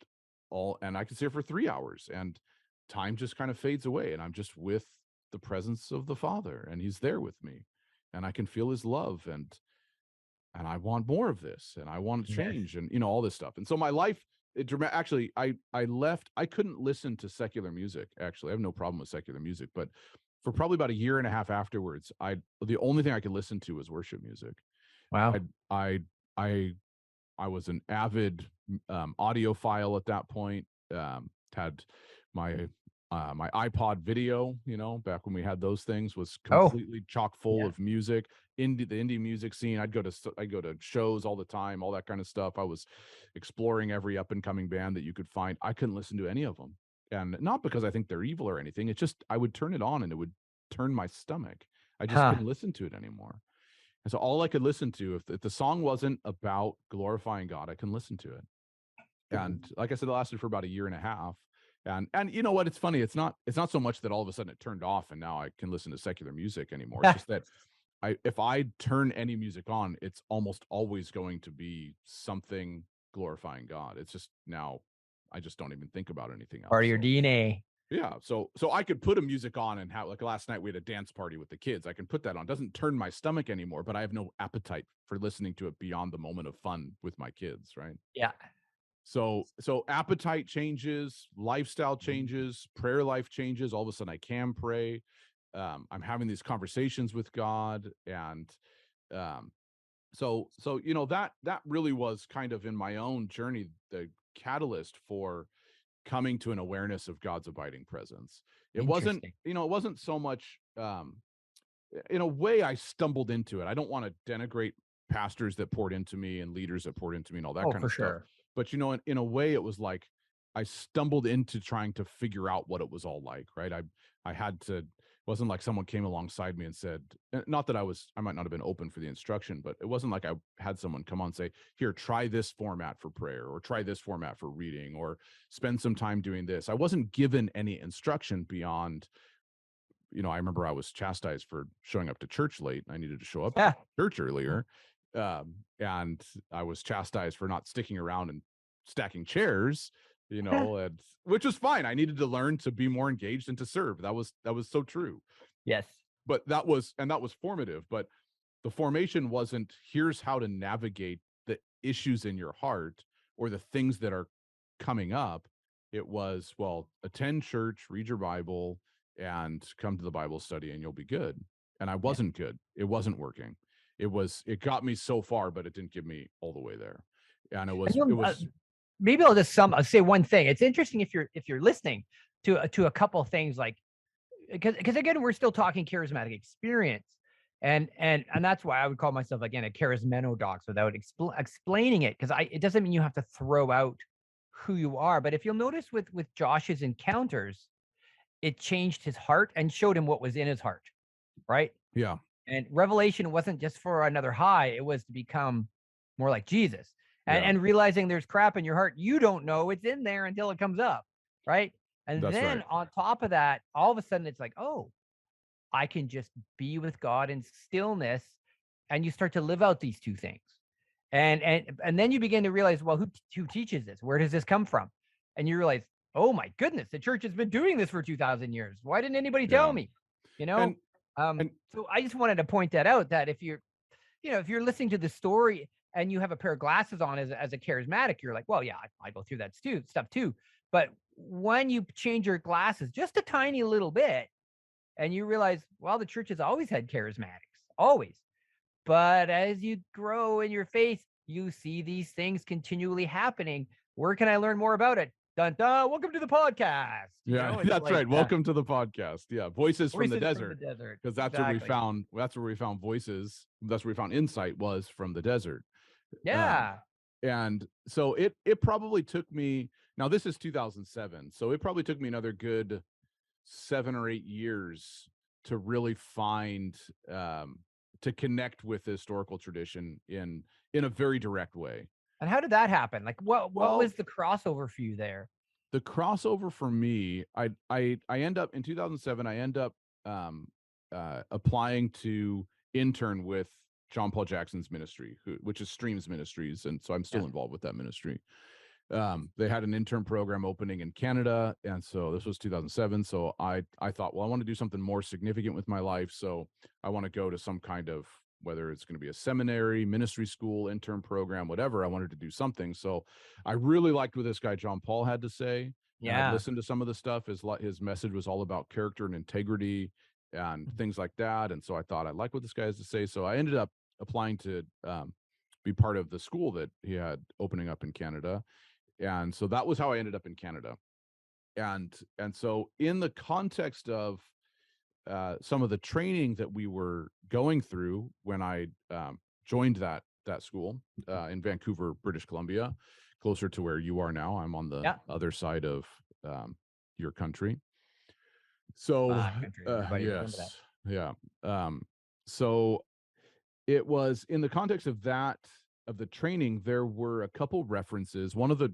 I could sit here for 3 hours and time just kind of fades away and I'm just with the presence of the Father and he's there with me and I can feel his love and I want more of this, and I want to Yes. change, and all this stuff. And so my life, actually, I left. I couldn't listen to secular music. Actually, I have no problem with secular music, but for probably about a year and a half afterwards, the only thing I could listen to was worship music. I Wow. I I I was an avid audiophile at that point. Had my my iPod video, back when we had those things, was Oh, completely chock full yeah. of music. The indie music scene. I'd go to shows all the time, all that kind of stuff. I was exploring every up and coming band that you could find. I couldn't listen to any of them, and not because I think they're evil or anything. It's just I would turn it on and it would turn my stomach. I just Huh. couldn't listen to it anymore. And so all I could listen to, if the song wasn't about glorifying God, I couldn't listen to it. And like I said, it lasted for about a year and a half. And you know what? It's funny. It's not so much that all of a sudden it turned off and now I can listen to secular music anymore. It's just that if I turn any music on, it's almost always going to be something glorifying God. It's just now I just don't even think about anything Part else. of your So DNA. yeah, so I could put a music on and have, like, last night we had a dance party with the kids. I can put that on. Doesn't turn my stomach anymore, but I have no appetite for listening to it beyond the moment of fun with my kids, right? Yeah. So appetite changes, lifestyle changes, prayer life changes. All of a sudden I can pray. I'm having these conversations with God, and um so that really was kind of in my own journey the catalyst for coming to an awareness of God's abiding presence. It wasn't, Interesting. it wasn't so much in a way I stumbled into it. I don't want to denigrate pastors that poured into me and leaders that poured into me and all that Oh, kind for of stuff. sure. But in a way it was like I stumbled into trying to figure out what it was all like, right? I had to, it wasn't like someone came alongside me and said, not that I might not have been open for the instruction, but it wasn't like I had someone come on and say, here, try this format for prayer, or try this format for reading, or spend some time doing this. I wasn't given any instruction beyond, I remember I was chastised for showing up to church late. I needed to show up to Yeah. church earlier. And I was chastised for not sticking around and stacking chairs, and which was fine. I needed to learn to be more engaged and to serve. That was so true. Yes. But that was formative. But the formation wasn't, here's how to navigate the issues in your heart or the things that are coming up. It was, well, attend church, read your Bible, and come to the Bible study and you'll be good. And I Yeah. wasn't good. It wasn't working. It got me so far, but it didn't get me all the way there. And it And was it you'll, was maybe I'll say one thing. It's interesting if you're listening to a couple of things, like, because again, we're still talking charismatic experience, and that's why I would call myself, again, a charismenodox without explaining it, because it doesn't mean you have to throw out who you are. But if you'll notice with Josh's encounters, it changed his heart and showed him what was in his heart, right? yeah, And revelation wasn't just for another high, it was to become more like Jesus. And, yeah, and realizing there's crap in your heart, you don't know it's in there until it comes up, right? And that's then right. on top of that, all of a sudden it's like, oh, I can just be with God in stillness. And you start to live out these two things. And then you begin to realize, well, who teaches this? Where does this come from? And you realize, oh my goodness, the church has been doing this for 2,000 years. Why didn't anybody tell Yeah. me? You And know? and So I just wanted to point that out, that if you're listening to the story and you have a pair of glasses on as a charismatic, you're like, well, yeah, I go through that stuff too. But when you change your glasses just a tiny little bit and you realize, well, the church has always had charismatics, always. But as you grow in your faith, you see these things continually happening. Where can I learn more about it? Dun dun. Welcome to the podcast. yeah, It's that's like right. Welcome to the podcast. Yeah, Voices from the voices from the Desert, desert. because Exactly. that's where we found voices. That's where we found insight, was from the desert. Um, Yeah. and so it probably took me, now this is 2007, so it probably took me another good 7 or 8 years to really find, to connect with the historical tradition in a very direct way. And how did that happen? Like, what Well, was the crossover for you there? the crossover for me, I end up in 2007. I end up um, applying to intern with John Paul Jackson's ministry, which is Streams Ministries, and so I'm Yeah. still involved with that ministry. They had an intern program opening in Canada, and so this was 2007. So I thought, well, I want to do something more significant with my life, so I want to go to some kind of whether it's going to be a seminary, ministry school, intern program, whatever. I wanted to do something. So I really liked what this guy John Paul had to say, and I'd Yeah. listened to some of the stuff. His message was all about character and integrity and things like that. And so I thought I like what this guy has to say. So I ended up applying to be part of the school that he had opening up in Canada. And so that was how I ended up in Canada. And so in the context of some of the training that we were going through when I joined that school in Vancouver, British Columbia, closer to where you are now. I'm on the Yeah. other side of your country. So Country, everybody remember that. yes, yeah. So it was in the context of that, of the training, there were a couple references. One of the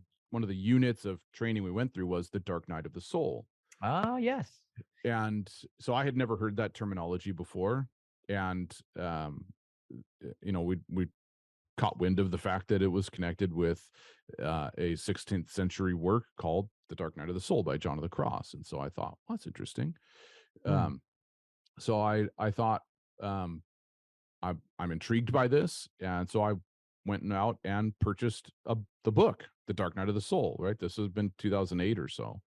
units of training we went through was the Dark Night of the Soul. Ah, yes. And so I had never heard that terminology before. And we caught wind of the fact that it was connected with a 16th century work called The Dark Night of the Soul by John of the Cross. And so I thought, well, that's interesting. So I thought, I'm intrigued by this, and so I went out and purchased the book, The Dark Night of the Soul. Right, this has been 2008 or so,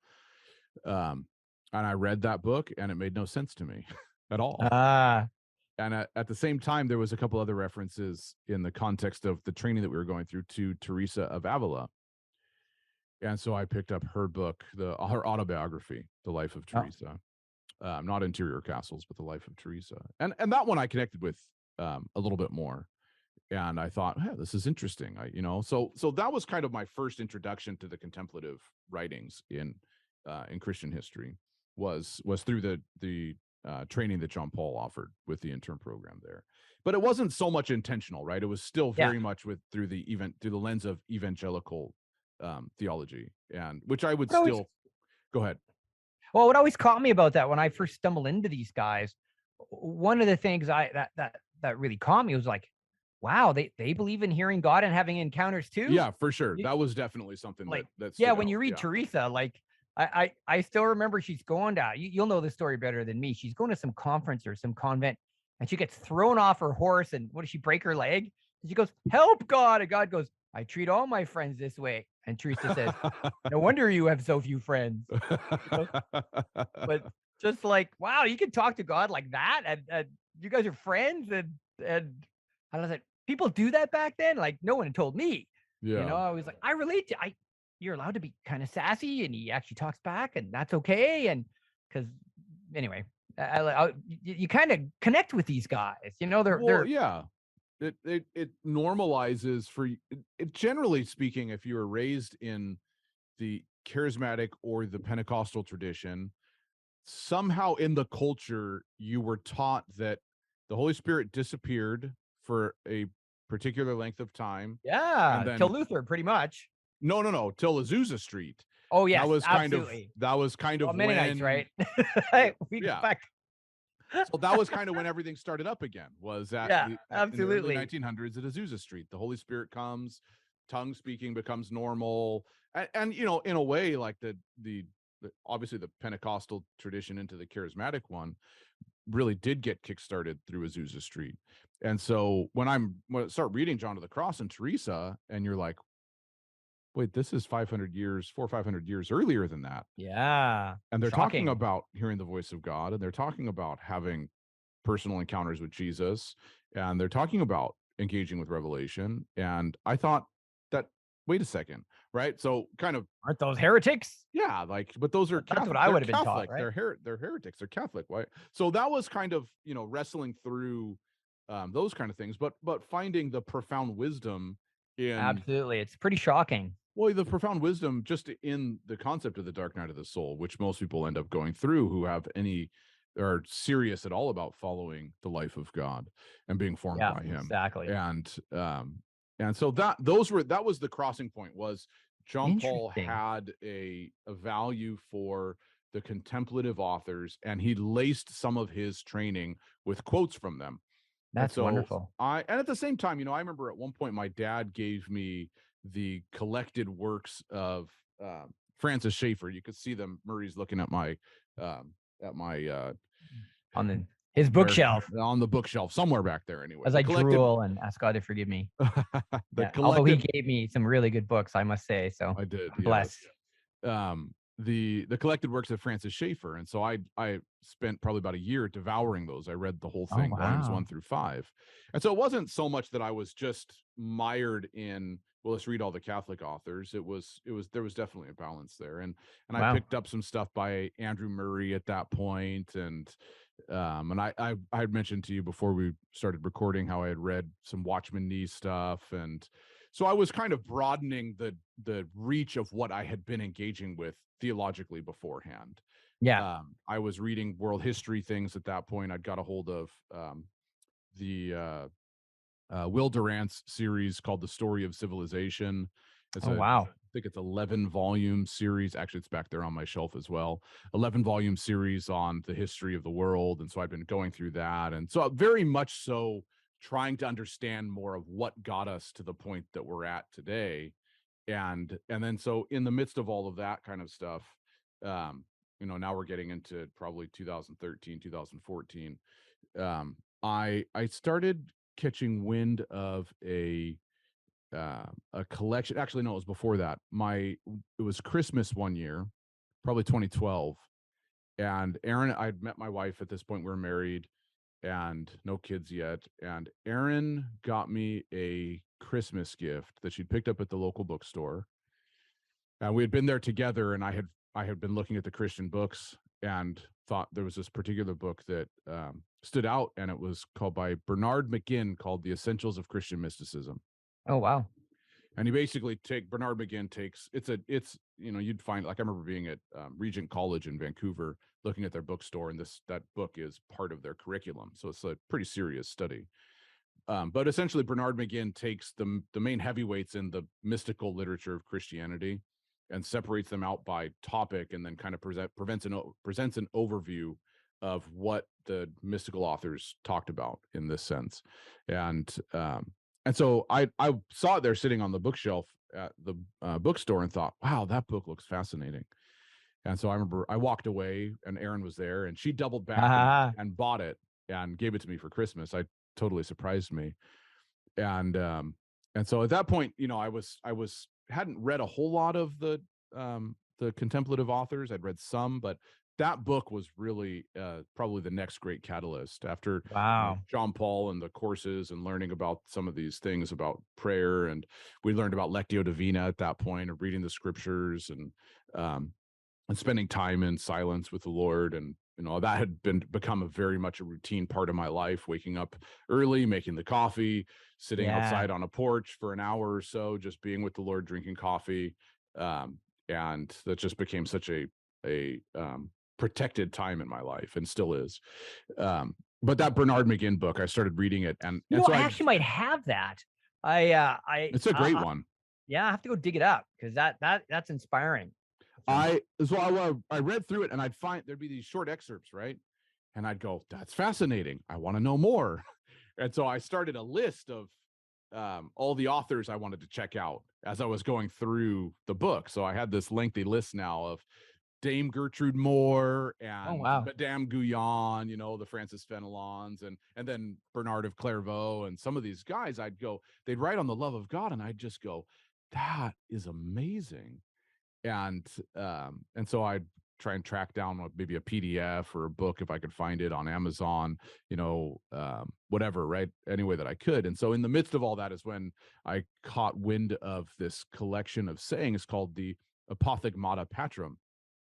and I read that book, and it made no sense to me at all. Ah, And at the same time, there was a couple other references in the context of the training that we were going through to Teresa of Avila, and so I picked up her book, her autobiography, The Life of oh, Teresa. Not Interior Castles, but The Life of Teresa, and that one I connected with a little bit more. And I thought, hey, this is interesting. So that was kind of my first introduction to the contemplative writings in Christian history was through the training that John Paul offered with the intern program there. But it wasn't so much intentional, right? It was still yeah. very much through the lens of evangelical theology, and which I would What always, still go ahead. well, what always caught me about that when I first stumbled into these guys, one of the things that really caught me was like, wow, they believe in hearing God and having encounters too. Yeah, for sure. You- That was definitely something Like, that yeah, stood when out. you read Yeah. Teresa, like I still remember she's going to you'll know the story better than me. She's going to some conference or some convent, and she gets thrown off her horse, and what does she break her leg? And she goes, "Help, God!" And God goes, "I treat all my friends this way." And Teresa says, "No wonder you have so few friends." You know? But just like, wow, you can talk to God like that, and you guys are friends, and I was like, people do that back then. Like, no one told me. Yeah. I was like, I relate to I. You're allowed to be kind of sassy, and he actually talks back, and that's okay. And because anyway, you kind of connect with these guys. Well, They're yeah. It normalizes generally speaking, if you were raised in the charismatic or the Pentecostal tradition, somehow in the culture you were taught that the Holy Spirit disappeared for a particular length of time, and yeah, till then Luther, pretty much. no, till Azusa Street. Oh That yes, was kind of absolutely. that was kind Well, of Mennonites, when right? We go yeah. back. So that was kind of when everything started up again. Was Yeah, in the early absolutely. 1900s at Azusa Street. The Holy Spirit comes, tongue speaking becomes normal, and in a way, like obviously the Pentecostal tradition into the charismatic one really did get kickstarted through Azusa Street. And so when I start reading John of the Cross and Teresa, and you're like, wait, this is 500 years, 500 years earlier than that. Yeah. And they're talking Shocking. about hearing the voice of God, and they're talking about having personal encounters with Jesus, and they're talking about engaging with revelation. And I thought that, wait a second, right? So kind of, Aren't those heretics? yeah, like, but those are That's what Catholic, I they're would have been taught, Catholic, right? they're heretics, they're Catholic, right? So that was kind of, wrestling through those kind of things, but finding the profound wisdom in Absolutely. It's pretty shocking. well, the profound wisdom just in the concept of the Dark Night of the Soul, which most people end up going through who have any are serious at all about following the life of God and being formed Yeah, by Him. exactly. And so that was the crossing point. Was John Paul Interesting. had a value for the contemplative authors, and he laced some of his training with quotes from them. And That's so wonderful. and at the same time, I remember at one point my dad gave me the collected works of Francis Schaeffer. You could see them. Murray's looking at my um, On the His They're bookshelf, on the bookshelf somewhere back there anyway. as The I collected drool and ask God to forgive me. the Yeah, although he collected gave me some really good books, I must say, so I did, I'm yes. blessed. The collected works of Francis Schaeffer, and so I spent probably about a year devouring those. I read the whole Oh, thing, volumes wow. 1 through 5. And so it wasn't so much that I was just mired in, well, let's read all the Catholic authors. It was there was definitely a balance there. And I Wow. picked up some stuff by Andrew Murray at that point, and I had mentioned to you before we started recording how I had read some Watchman Nee stuff, and so I was kind of broadening the reach of what I had been engaging with theologically beforehand. Yeah. I was reading world history things at that point. I'd got a hold of the Will Durant's series called "The Story of Civilization." It's Oh, a wow. I think it's 11-volume series. Actually, it's back there on my shelf as well. 11-volume series on the history of the world, and so I've been going through that, and so very much so trying to understand more of what got us to the point that we're at today. And then so in the midst of all of that kind of stuff, um, now we're getting into probably 2013, 2014. I started catching wind of a collection. Actually, no, it was before that. It was Christmas one year, probably 2012, and I'd met my wife at this point. We were married and no kids yet. And Erin got me a Christmas gift that she'd picked up at the local bookstore. And we had been there together, and I had been looking at the Christian books and thought there was this particular book that stood out, and it was called by Bernard McGinn, called The Essentials of Christian Mysticism. Oh, wow. And he basically Bernard McGinn takes it's you'd find, like, I remember being at Regent College in Vancouver looking at their bookstore, and that book is part of their curriculum, so it's a pretty serious study. But essentially, Bernard McGinn takes the main heavyweights in the mystical literature of Christianity and separates them out by topic, and then kind of presents an overview of what the mystical authors talked about in this sense. And so I saw it there sitting on the bookshelf at the bookstore and thought, wow, that book looks fascinating. And so I remember I walked away, and Erin was there, and she doubled back Ah, and bought it and gave it to me for Christmas. I totally surprised me. And and so at that point, I was hadn't read a whole lot of the contemplative authors. I'd read some, but that book was really probably the next great catalyst after wow. John Paul and the courses, and learning about some of these things about prayer. And we learned about Lectio Divina at that point, of reading the scriptures, um, and spending time in silence with the Lord. And that had become a very much a routine part of my life, waking up early, making the coffee, sitting Yeah. outside on a porch for an hour or so, just being with the Lord, drinking coffee. And that just became such a protected time in my life, and still is. But that Bernard McGinn book, I started reading it, and so I I actually might have that. it's a great one. Yeah, I have to go dig it up because that's inspiring. So, I read through it, and I'd find there'd be these short excerpts, right? And I'd go, that's fascinating. I want to know more. And so I started a list of all the authors I wanted to check out as I was going through the book. So I had this lengthy list now of Dame Gertrude Moore oh, and wow. Madame Guyon, the Francis Fenelons, and then Bernard of Clairvaux, and some of these guys. They'd write on the love of God, and I'd just go, that is amazing. And so I'd try and track down maybe a PDF or a book if I could find it on Amazon, whatever, right? Any way that I could. And so in the midst of all that is when I caught wind of this collection of sayings called the Apothegmata Patrum.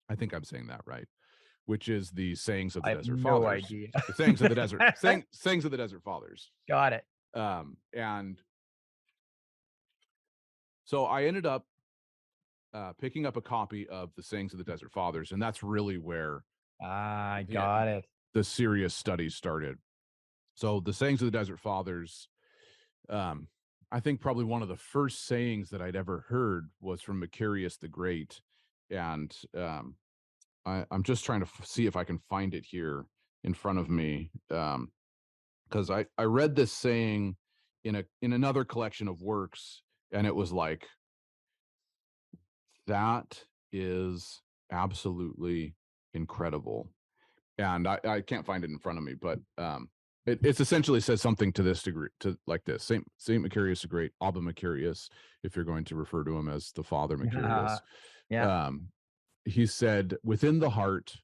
I think I'm saying that right, which is the sayings of the I have Desert no Fathers, idea. the sayings of the desert, sayings of the Desert Fathers. Got it. And so I ended up picking up a copy of the sayings of the Desert Fathers, and that's really where Ah, I the got it. the serious studies started. So the sayings of the Desert Fathers, um, I think probably one of the first sayings that I'd ever heard was from Macarius the Great, and I'm just trying to see if I can find it here in front of me, because I read this saying in another collection of works, and it was like, that is absolutely incredible. and I can't find it in front of me, but it's essentially says something to this degree, to like this. Saint Macarius the Great, Abba Macarius, if you're going to refer to him as the Father Macarius. Yeah. Um, he said, within the heart,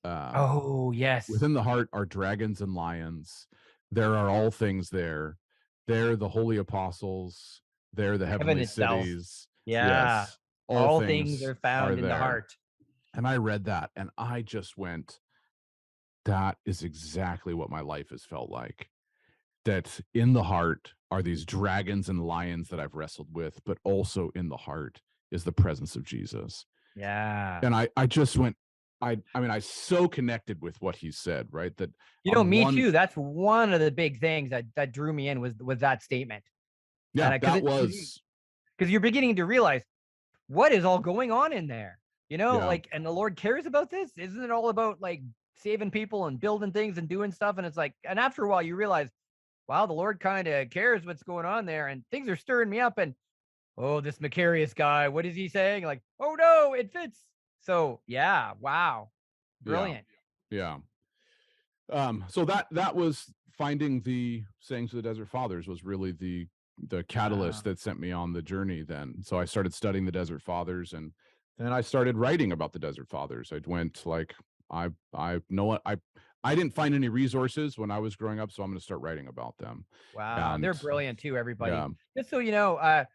Oh, yes. within the heart are dragons and lions. There are all things there. They're the holy apostles. They're the Heaven heavenly itself. cities. Yeah. Yes, all All things things are are found in the there. heart. And I read that and I just went, that is exactly what my life has felt like. That in the heart are these dragons and lions that I've wrestled with, but also in the heart is the presence of Jesus. Yeah. And I just went, I mean, I so connected with what he said, right? That Me too. That's one of the big things that drew me in was that statement. Yeah, that was, because you're beginning to realize what is all going on in there, yeah, like, and the Lord cares about this. Isn't it all about like saving people and building things and doing stuff? And it's like, and after a while you realize, wow, the Lord kind of cares what's going on there, and things are stirring me up. And oh, this Macarius guy, what is he saying? Like, oh no, it fits. So yeah, wow, yeah, brilliant. yeah. So that was finding the sayings of the Desert Fathers was really the catalyst that sent me on the journey then. So I started studying the Desert Fathers, and then I started writing about the Desert Fathers. I went like, I know what I didn't find any resources when I was growing up, so I'm going to start writing about them. Wow, And they're brilliant too, everybody. yeah, Just so you know,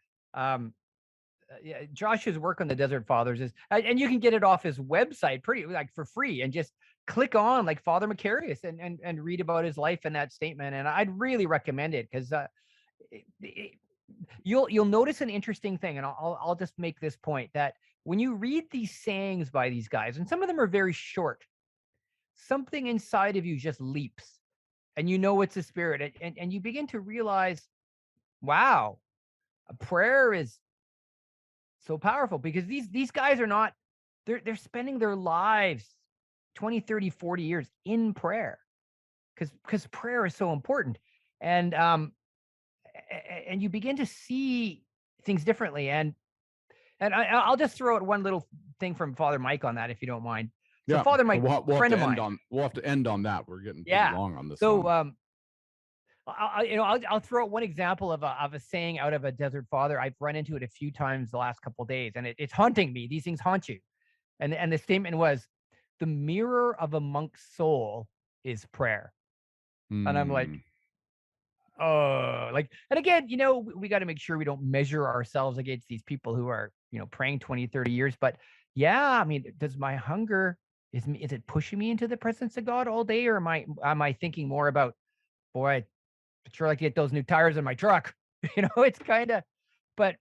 yeah, Josh's work on the Desert Fathers is, and you can get it off his website pretty like for free, and just click on like Father Macarius and read about his life and that statement. And I'd really recommend it because you'll notice an interesting thing, and I'll just make this point that when you read these sayings by these guys, and some of them are very short, something inside of you just leaps, and it's a spirit, and you begin to realize, wow, a prayer is so powerful because these guys are not, they're spending their lives 20, 30, 40 years in prayer because prayer is so important. And you begin to see things differently. And I'll just throw out one little thing from Father Mike on that, if you don't mind. So yeah. Father Mike, We'll friend have of to end mine. on that. We're getting pretty Yeah. long on this So one. I'll throw out one example of a saying out of a Desert Father. I've run into it a few times the last couple of days, and it's haunting me. These things haunt you. And the statement was, the mirror of a monk's soul is prayer. And I'm like, oh, like, and again, we got to make sure we don't measure ourselves against these people who are, praying 20, 30 years. But yeah, I mean, does my hunger, is it pushing me into the presence of God all day? Or am I thinking more about, boy, I'd sure like to get those new tires in my truck. It's kind of, but,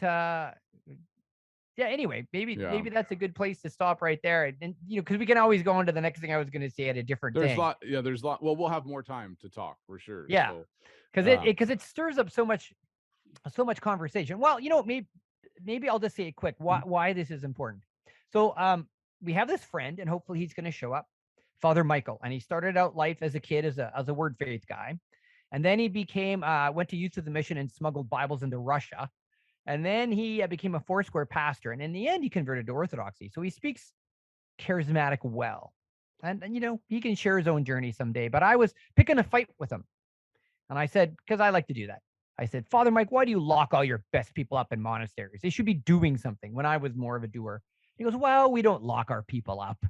yeah, anyway, maybe that's a good place to stop right there. And because we can always go on to the next thing I was going to say at a different There's thing. there's a lot. Well, we'll have more time to talk for sure. Yeah. So, Because it stirs up so much conversation. Well, maybe I'll just say it quick why this is important. So we have this friend, and hopefully he's going to show up, Father Michael, and he started out life as a kid as a word faith guy, and then he became went to Youth of the Mission and smuggled Bibles into Russia, and then he became a Foursquare pastor, and in the end he converted to Orthodoxy. So he speaks charismatic well, and he can share his own journey someday. But I was picking a fight with him, and I said, because I like to do that, I said, Father Mike, why do you lock all your best people up in monasteries? They should be doing something. When I was more of a doer, he goes, well, we don't lock our people up,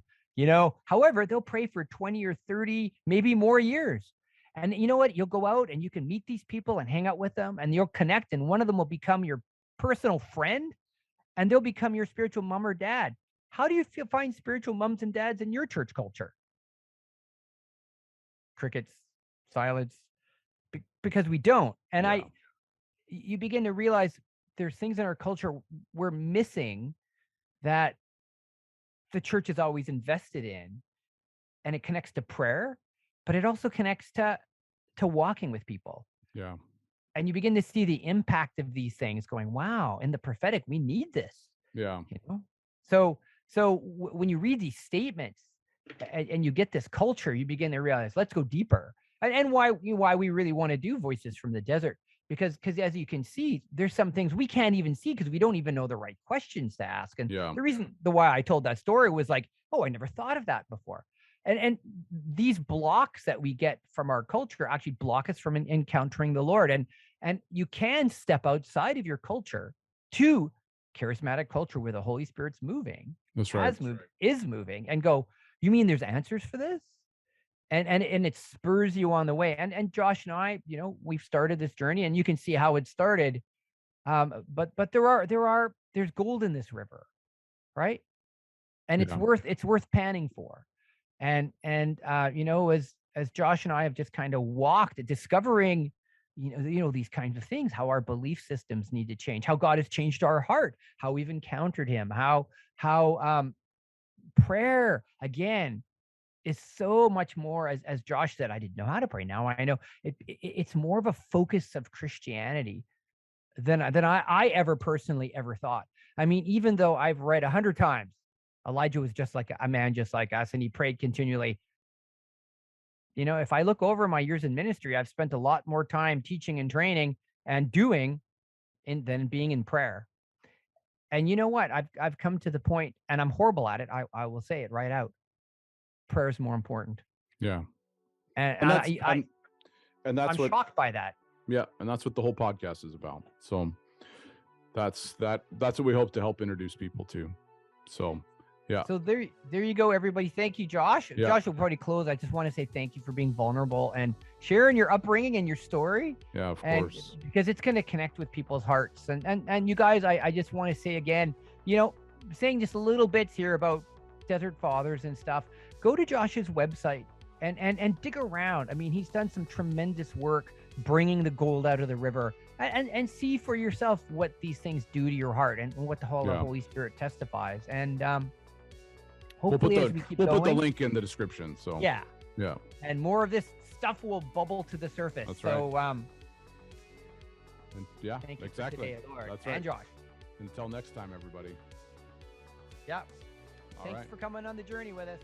However, they'll pray for 20 or 30, maybe more years. And you know what? You'll go out and you can meet these people and hang out with them, and you'll connect, and one of them will become your personal friend, and they'll become your spiritual mom or dad. How do you find spiritual moms and dads in your church culture? Crickets, silence, because we don't. And you begin to realize there's things in our culture we're missing that the church is always invested in, and it connects to prayer, but it also connects to walking with people. Yeah. And you begin to see the impact of these things going, wow, in the prophetic, we need this. Yeah. So when you read these statements and you get this culture, you begin to realize, let's go deeper. And why we really want to do Voices from the Desert, because as you can see, there's some things we can't even see because we don't even know the right questions to ask. And Yeah. the reason why I told that story was like, oh, I never thought of that before. And these blocks that we get from our culture actually block us from encountering the Lord. And you can step outside of your culture to charismatic culture where the Holy Spirit's moving, That's right. has moved, is moving, and go, you mean there's answers for this? And it spurs you on the way. And Josh and I, we've started this journey, and you can see how it started. But there's gold in this river, right? And Yeah. it's worth panning for. And as Josh and I have just kind of walked, discovering, these kinds of things, how our belief systems need to change, how God has changed our heart, how we've encountered Him, how prayer again is so much more, as Josh said, I didn't know how to pray. Now I know it's more of a focus of Christianity than I ever personally ever thought. I mean, even though I've read 100 times, Elijah was just like a man just like us, and he prayed continually. If I look over my years in ministry, I've spent a lot more time teaching and training and doing than being in prayer. And you know what? I've come to the point, and I'm horrible at it. I will say it right out. Prayer is more important. Yeah. And, And I'm that's what, shocked by that. yeah. And that's what the whole podcast is about. So that's what we hope to help introduce people to. So, yeah. So there you go, everybody. Thank you, Josh. Yeah. Josh will probably close. I just want to say thank you for being vulnerable and sharing your upbringing and your story. Yeah, of course. Because it's going to connect with people's hearts. And you guys, I just want to say again, saying just little bits here about Desert Fathers and stuff. Go to Josh's website and dig around. I mean, he's done some tremendous work bringing the gold out of the river, and see for yourself what these things do to your heart and what the Holy Spirit testifies. And hopefully we'll put the link in the description. So yeah. Yeah. And more of this stuff will bubble to the surface. That's so right. Yeah, thank you exactly. for today, Lord. That's right. And Josh. Until next time, everybody. Yeah. All Thanks right. for coming on the journey with us.